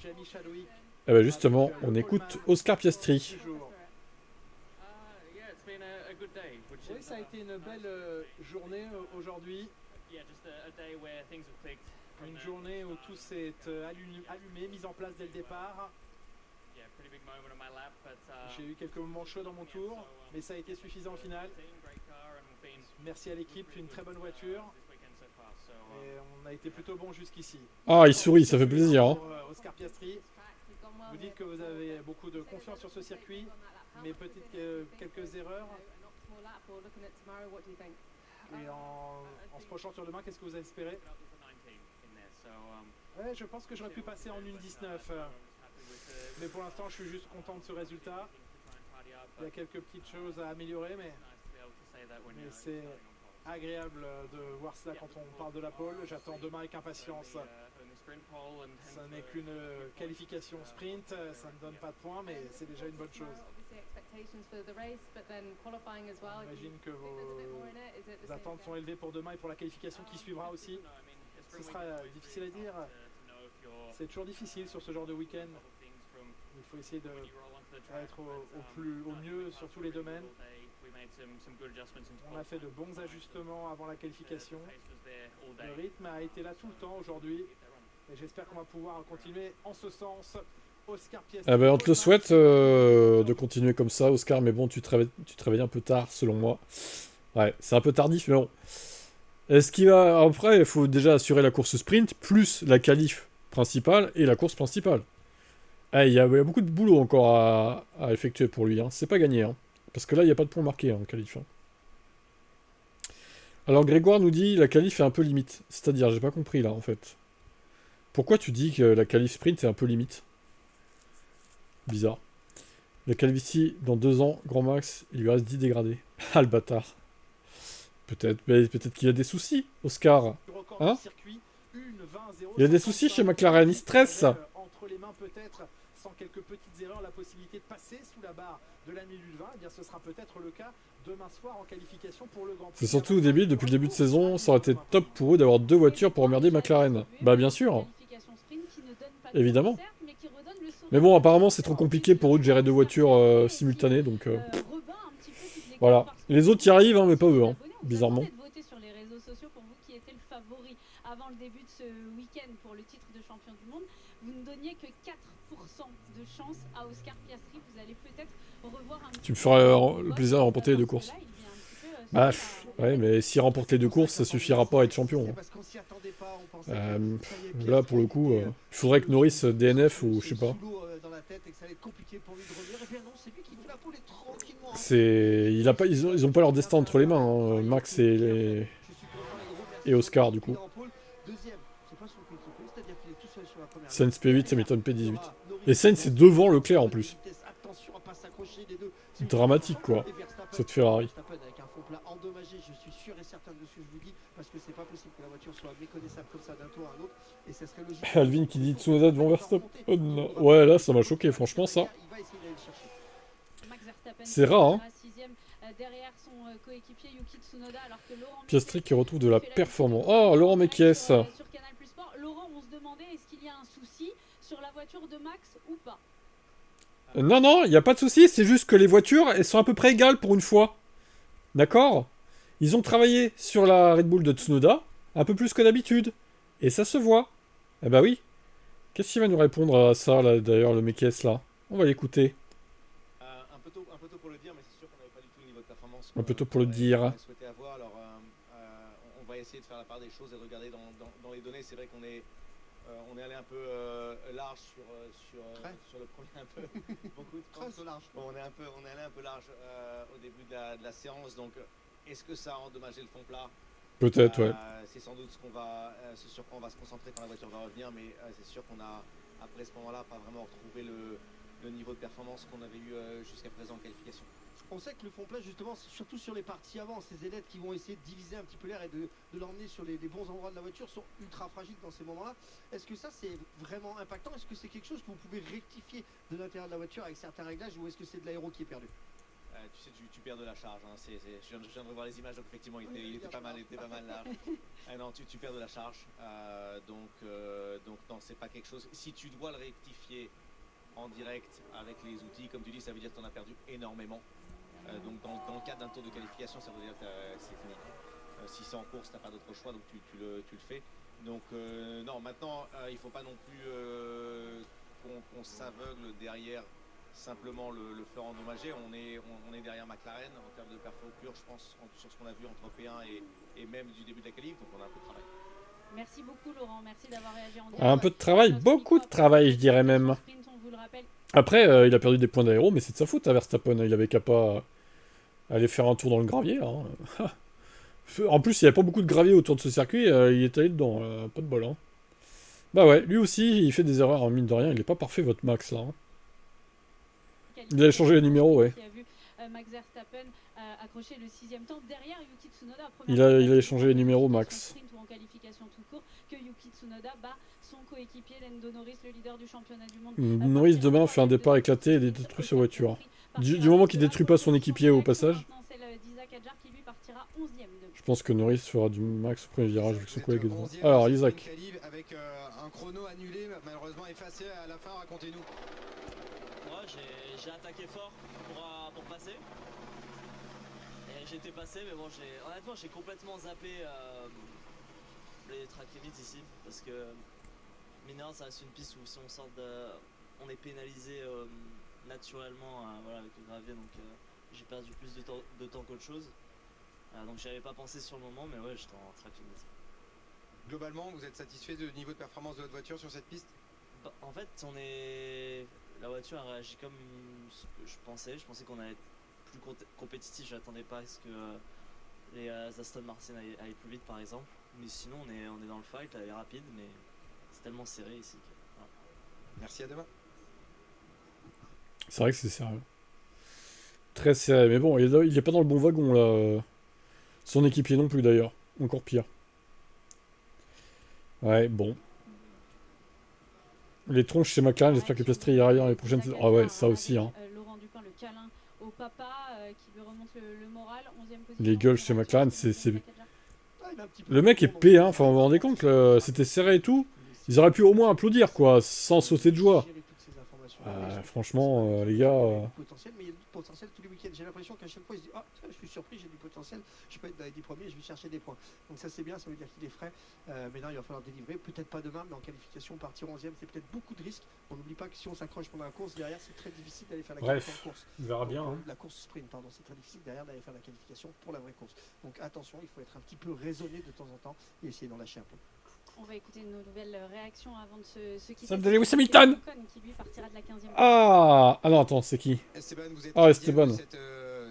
Eh ben justement, on écoute Oscar Piastri. Oui, ça a été une belle journée aujourd'hui. Une journée où tout s'est allumé, mis en place dès le départ. J'ai eu quelques moments chauds dans mon tour, mais ça a été suffisant au final. Merci à l'équipe, une très bonne voiture. Et on a été plutôt bon jusqu'ici. Ah, il sourit, ça fait plaisir. Hein. Oscar Piastri, vous dites que vous avez beaucoup de confiance sur ce circuit, mais peut-être quelques erreurs. Et en se penchant sur demain, qu'est-ce que vous espérez? Ouais, je pense que j'aurais pu passer en 1.19. Mais pour l'instant, je suis juste content de ce résultat. Il y a quelques petites choses à améliorer, mais c'est agréable de voir ça quand on parle de la pole. J'attends demain avec impatience. Ça n'est qu'une qualification sprint, ça ne donne pas de points, mais c'est déjà une bonne chose. J'imagine que vos attentes sont élevées pour demain et pour la qualification qui suivra aussi. Ce sera difficile à dire. C'est toujours difficile sur ce genre de week-end. Il faut essayer d'être au mieux sur tous les domaines. On a fait de bons ajustements avant la qualification. Le rythme a été là tout le temps aujourd'hui. Et j'espère qu'on va pouvoir continuer en ce sens. Oscar Piastri. Eh ben, on te le souhaite de continuer comme ça, Oscar. Mais bon, tu te réveilles un peu tard, selon moi. Ouais, c'est un peu tardif, mais bon. Est-ce qu'il va... Après, il faut déjà assurer la course sprint, plus la qualif principale et la course principale. Ah, il y a beaucoup de boulot encore à effectuer pour lui. Hein. C'est pas gagné. Hein. Parce que là, il n'y a pas de points marqués en qualif. Hein. Alors Grégoire nous dit la qualif est un peu limite. C'est-à-dire, j'ai pas compris là en fait. Pourquoi tu dis que la qualif sprint est un peu limite? Bizarre. La calvitie, dans 2 ans, grand max, il lui reste 10 dégradés. Ah le bâtard. Peut-être, mais peut-être qu'il a des soucis, Oscar. Hein? Il y a des soucis chez McLaren, il stresse. Entre les mains peut-être, sans quelques petites erreurs, la possibilité de passer sous la barre de la minute 20. Eh bien, ce sera peut-être le cas demain soir en qualification pour le Grand Prix. C'est surtout au début, depuis le début de saison, ça aurait été top pour eux d'avoir 2 voitures pour emmerder McLaren. Bah bien sûr. Évidemment. Mais bon, apparemment c'est trop compliqué pour eux de gérer 2 voitures simultanées, donc... Voilà. Les autres y arrivent, hein, mais pas eux, hein, bizarrement. Voter sur les réseaux sociaux pour vous qui était le favori avant le début de ce week-end pour le titre de champion du monde. Vous ne donniez que 4% de chance à Oscar Piastri. Vous allez peut-être revoir un petit Tu me feras le plaisir de remporter les 2 courses. Bah, ouais, mais s'il remporte les 2 courses, ça suffira pas à être champion. Hein. Là, pour le coup, il faudrait que Norris DNF ou je sais pas. Ils ont pas leur destin entre les mains, hein, Max et Oscar du coup. Sainz P8, Hamilton P18. Et Sainz c'est devant Leclerc en plus. Dramatique quoi, cette Ferrari. Alvin qui dit Tsunoda devant Verstappen. Oh, non. Ouais, là ça m'a choqué, franchement ça. C'est rare, hein. Piastri qui retrouve de la performance. Oh, Laurent Mekies. Laurent, on se demandait est-ce qu'il y a un souci sur la voiture de Max ou pas? Non, non, il n'y a pas de souci, c'est juste que les voitures, elles sont à peu près égales pour une fois. D'accord? Ils ont travaillé sur la Red Bull de Tsunoda, un peu plus que d'habitude. Et ça se voit. Eh bah oui. Qu'est-ce qu'il va nous répondre à ça, là, d'ailleurs, le Mekies, là? On va l'écouter. Un peu tôt pour le dire, mais c'est sûr qu'on n'avait pas du tout le niveau de performance. Un peu tôt pour le dire. Alors, on va essayer de faire la part des choses et regarder dans les données. C'est vrai qu'on est allé un peu large sur le premier, un peu beaucoup de large. Bon, on est allé un peu large au début de la séance. Donc, est-ce que ça a endommagé le fond plat? Peut-être, ouais. C'est sans doute ce sur quoi on va se concentrer quand la voiture va revenir, mais c'est sûr qu'on a, après ce moment-là, pas vraiment retrouvé le niveau de performance qu'on avait eu jusqu'à présent en qualification. On sait que le fond plat, justement, surtout sur les parties avant, ces ailettes qui vont essayer de diviser un petit peu l'air et de l'emmener sur les bons endroits de la voiture sont ultra fragiles dans ces moments-là. Est-ce que ça, c'est vraiment impactant? Est-ce que c'est quelque chose que vous pouvez rectifier de l'intérieur de la voiture avec certains réglages, ou est-ce que c'est de l'aéro qui est perdu? Tu sais, tu perds de la charge. Hein. Je viens de revoir les images, donc effectivement, il était pas mal large. Non, tu perds de la charge. Donc non, c'est pas quelque chose. Si tu dois le rectifier en direct avec les outils, comme tu dis, ça veut dire que tu en as perdu énormément. Donc dans le cadre d'un tour de qualification, ça veut dire que c'est fini. Si c'est en course, tu n'as pas d'autre choix, donc tu le fais. Donc non, maintenant, il ne faut pas non plus qu'on s'aveugle derrière simplement le fleur endommagé. On est derrière McLaren en termes de performance pure, je pense, sur ce qu'on a vu entre P1 et même du début de la qualif, donc on a un peu de travail. Merci beaucoup Laurent, merci d'avoir réagi en direct. Un peu de travail, beaucoup de travail, je dirais même. Après, il a perdu des points d'aéro, mais c'est de sa faute à Verstappen. Il avait qu'à pas aller faire un tour dans le gravier. Hein. En plus, il n'y avait pas beaucoup de gravier autour de ce circuit, il est allé dedans, pas de bol. Hein. Bah ouais, lui aussi, il fait des erreurs en mine de rien. Il est pas parfait, votre Max, là. Hein. Il a changé les numéros, ouais. Max Verstappen accroché le 6e temps derrière Yuki Tsunoda. Il a échangé les numéros, Max. En qualification tout court, que Yuki Tsunoda bat son coéquipier Lando Norris, le leader du championnat du monde. Norris demain fait un départ éclaté et détruit sa voiture. Du moment qu'il détruit pas son équipier au passage. Je pense que Norris fera du max au premier virage avec son collègue devant. Alors Isaac. Avec un chrono annulé, malheureusement effacé à la fin, racontez-nous. Moi j'ai attaqué fort pour passer. Et j'étais passé, mais bon, honnêtement j'ai complètement zappé les track limits ici, parce que mineur ça reste une piste où si on sort on est pénalisé naturellement voilà, avec le gravier, donc j'ai perdu plus de temps qu'autre chose. Donc j'y avais pas pensé sur le moment, mais ouais, j'étais en track limit. Globalement, vous êtes satisfait du niveau de performance de votre voiture sur cette piste? En fait, on est la voiture a réagi comme ce que je pensais. Je pensais qu'on allait être plus compétitif. Je n'attendais pas à ce que les Aston Martin aillent plus vite par exemple. Mais sinon on est dans le fight, elle est rapide, mais c'est tellement serré ici. Voilà. Merci, à demain. C'est vrai que c'est sérieux. Très serré. Mais bon, il est pas dans le bon wagon, là. Son équipier non plus, d'ailleurs. Encore pire. Ouais, bon. Les tronches chez McLaren, j'espère que Piastri ira ailleurs les prochaines saisons. Ah ouais, ça aussi, hein. Laurent Dupin, le câlin au papa qui lui remonte le moral. 11e position. Les gueules chez McLaren, c'est... Ah, il a un petit peu Le mec est de P1, enfin, vous vous rendez compte, c'était serré et tout. Ils auraient pu au moins applaudir, quoi, sans sauter de joie. Franchement, les gars... potentiel, mais il y a du potentiel tous les week-ends. J'ai l'impression qu'à chaque fois, il se dit, ah, je suis surpris, j'ai du potentiel, je peux être dans les 10 premiers, je vais chercher des points. Donc ça c'est bien, ça veut dire qu'il est frais. Maintenant, il va falloir délivrer, peut-être pas demain, mais en qualification, partir 11e, c'est peut-être beaucoup de risques. On n'oublie pas que si on s'accroche pendant la course, derrière, c'est très difficile d'aller faire la qualification en course. On verra bien. Donc, hein. La course sprint, pardon, c'est très difficile derrière d'aller faire la qualification pour la vraie course. Donc attention, il faut être un petit peu raisonné de temps en temps et essayer d'en lâcher un peu. On va écouter nos nouvelles réactions avant de se quitter. Ça me donnait Lewis Hamilton. Qui lui partira de la 15e. Ah non, attends, c'est qui? Esteban, vous êtes Ah, Esteban. cette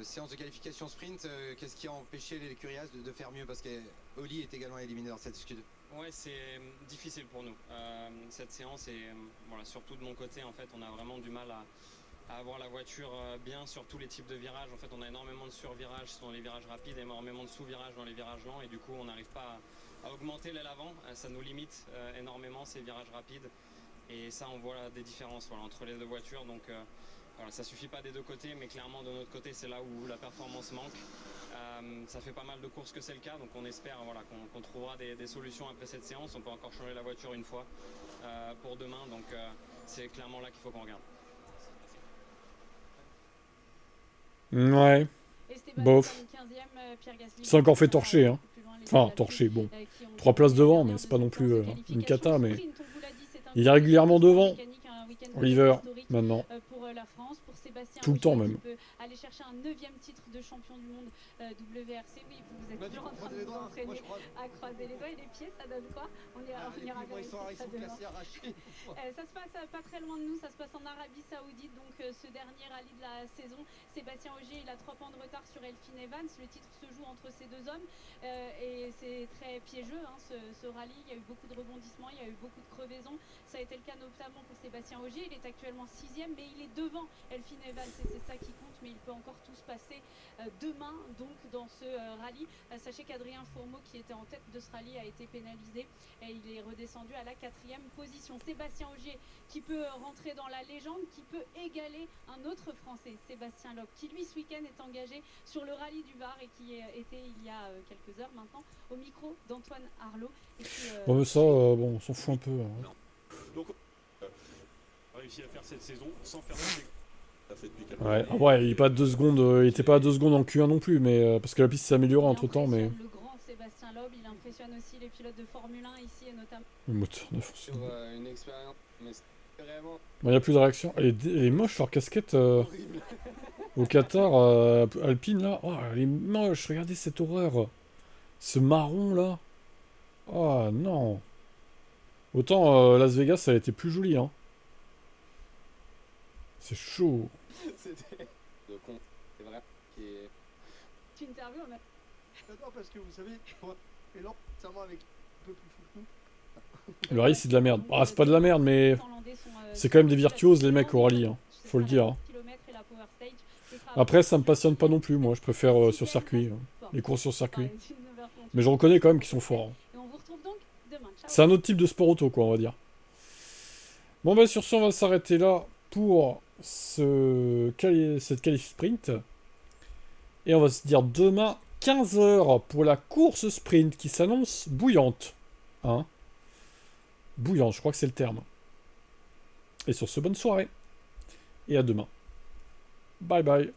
séance de qualification sprint. Qu'est-ce qui a empêché l'écurie As de faire mieux? Parce que Oli est également éliminé dans cette SQ2. Ouais, c'est difficile pour nous. Cette séance, et voilà, surtout de mon côté, en fait, on a vraiment du mal à avoir la voiture bien sur tous les types de virages. En fait, on a énormément de survirages dans les virages rapides, énormément de sous-virages dans les virages lents, et du coup, on n'arrive pas à augmenter l'aile avant. Ça nous limite énormément ces virages rapides, et ça, on voit des différences entre les deux voitures. Donc, voilà, ça suffit pas des deux côtés, mais clairement de notre côté, c'est là où la performance manque. Ça fait pas mal de courses que c'est le cas, donc on espère qu'on trouvera des solutions après cette séance. On peut encore changer la voiture une fois pour demain, donc c'est clairement là qu'il faut qu'on regarde. Ouais. Bof. C'est encore fait torcher, hein. Enfin, torcher, bon. 3 places devant, mais c'est pas non plus une cata, mais... Il est régulièrement devant. Oliver, maintenant. Tout le temps, même. Aller chercher un 9e titre de champion du monde WRC. Oui, vous êtes toujours en train de vous entraîner à croiser les doigts et les pieds, ça donne quoi? On ira vérifier ça demain. Ça se passe pas très loin de nous, ça se passe en Arabie Saoudite, donc ce dernier rallye de la saison. Sébastien Ogier, il a 3 points de retard sur Elfyn Evans. Le titre se joue entre ces deux hommes et c'est très piégeux, hein, ce rallye. Il y a eu beaucoup de rebondissements, il y a eu beaucoup de crevaisons. Ça a été le cas notamment pour Sébastien Ogier. Il est actuellement 6e, mais il est devant Elfyn Evans et c'est ça qui compte. Mais il peut encore tout se passer demain, donc dans ce rallye. Sachez qu'Adrien Fourmeau, qui était en tête de ce rallye, a été pénalisé et il est redescendu à la 4e position. Sébastien Ogier qui peut rentrer dans la légende, qui peut égaler un autre Français, Sébastien Loeb, qui lui ce week-end est engagé sur le rallye du Var et qui était il y a quelques heures maintenant au micro d'Antoine Arlot. Bon, mais ça, bon, on s'en fout un peu. Hein. Donc, on a réussi à faire cette saison sans faire de ouais, ouais, il était pas à 2 secondes en Q1 non plus, mais parce que la piste s'est améliorée entre temps, mais. Le grand Sébastien Loeb, il impressionne aussi les pilotes de Formule 1 ici et notamment. Le moteur de force. Sur une expérience, mais c'est vraiment. Bon, il n'y a plus de réaction. Elle est moche leur casquette au Qatar, Alpine là. Oh, elle est moche, regardez cette horreur. Ce marron là. Oh non. Autant Las Vegas, ça a été plus joli, hein. C'est chaud. C'était de con, c'est vrai. Tu interviews, on a. J'adore parce que vous savez, et là, sincèrement, avec un peu plus fou. Le rallye, c'est de la merde. Ah, c'est pas de la merde, mais c'est quand même des virtuoses, les mecs, au rallye, hein. Faut le dire. Après, ça me passionne pas non plus, moi. Je préfère sur circuit, les courses sur circuit. Mais je reconnais quand même qu'ils sont forts. Hein. C'est un autre type de sport auto, quoi, on va dire. Bon, bah, sur ce, on va s'arrêter là pour cette qualif sprint. Et on va se dire demain 15h pour la course sprint qui s'annonce bouillante. Hein? Bouillante, je crois que c'est le terme. Et sur ce, bonne soirée. Et à demain. Bye bye.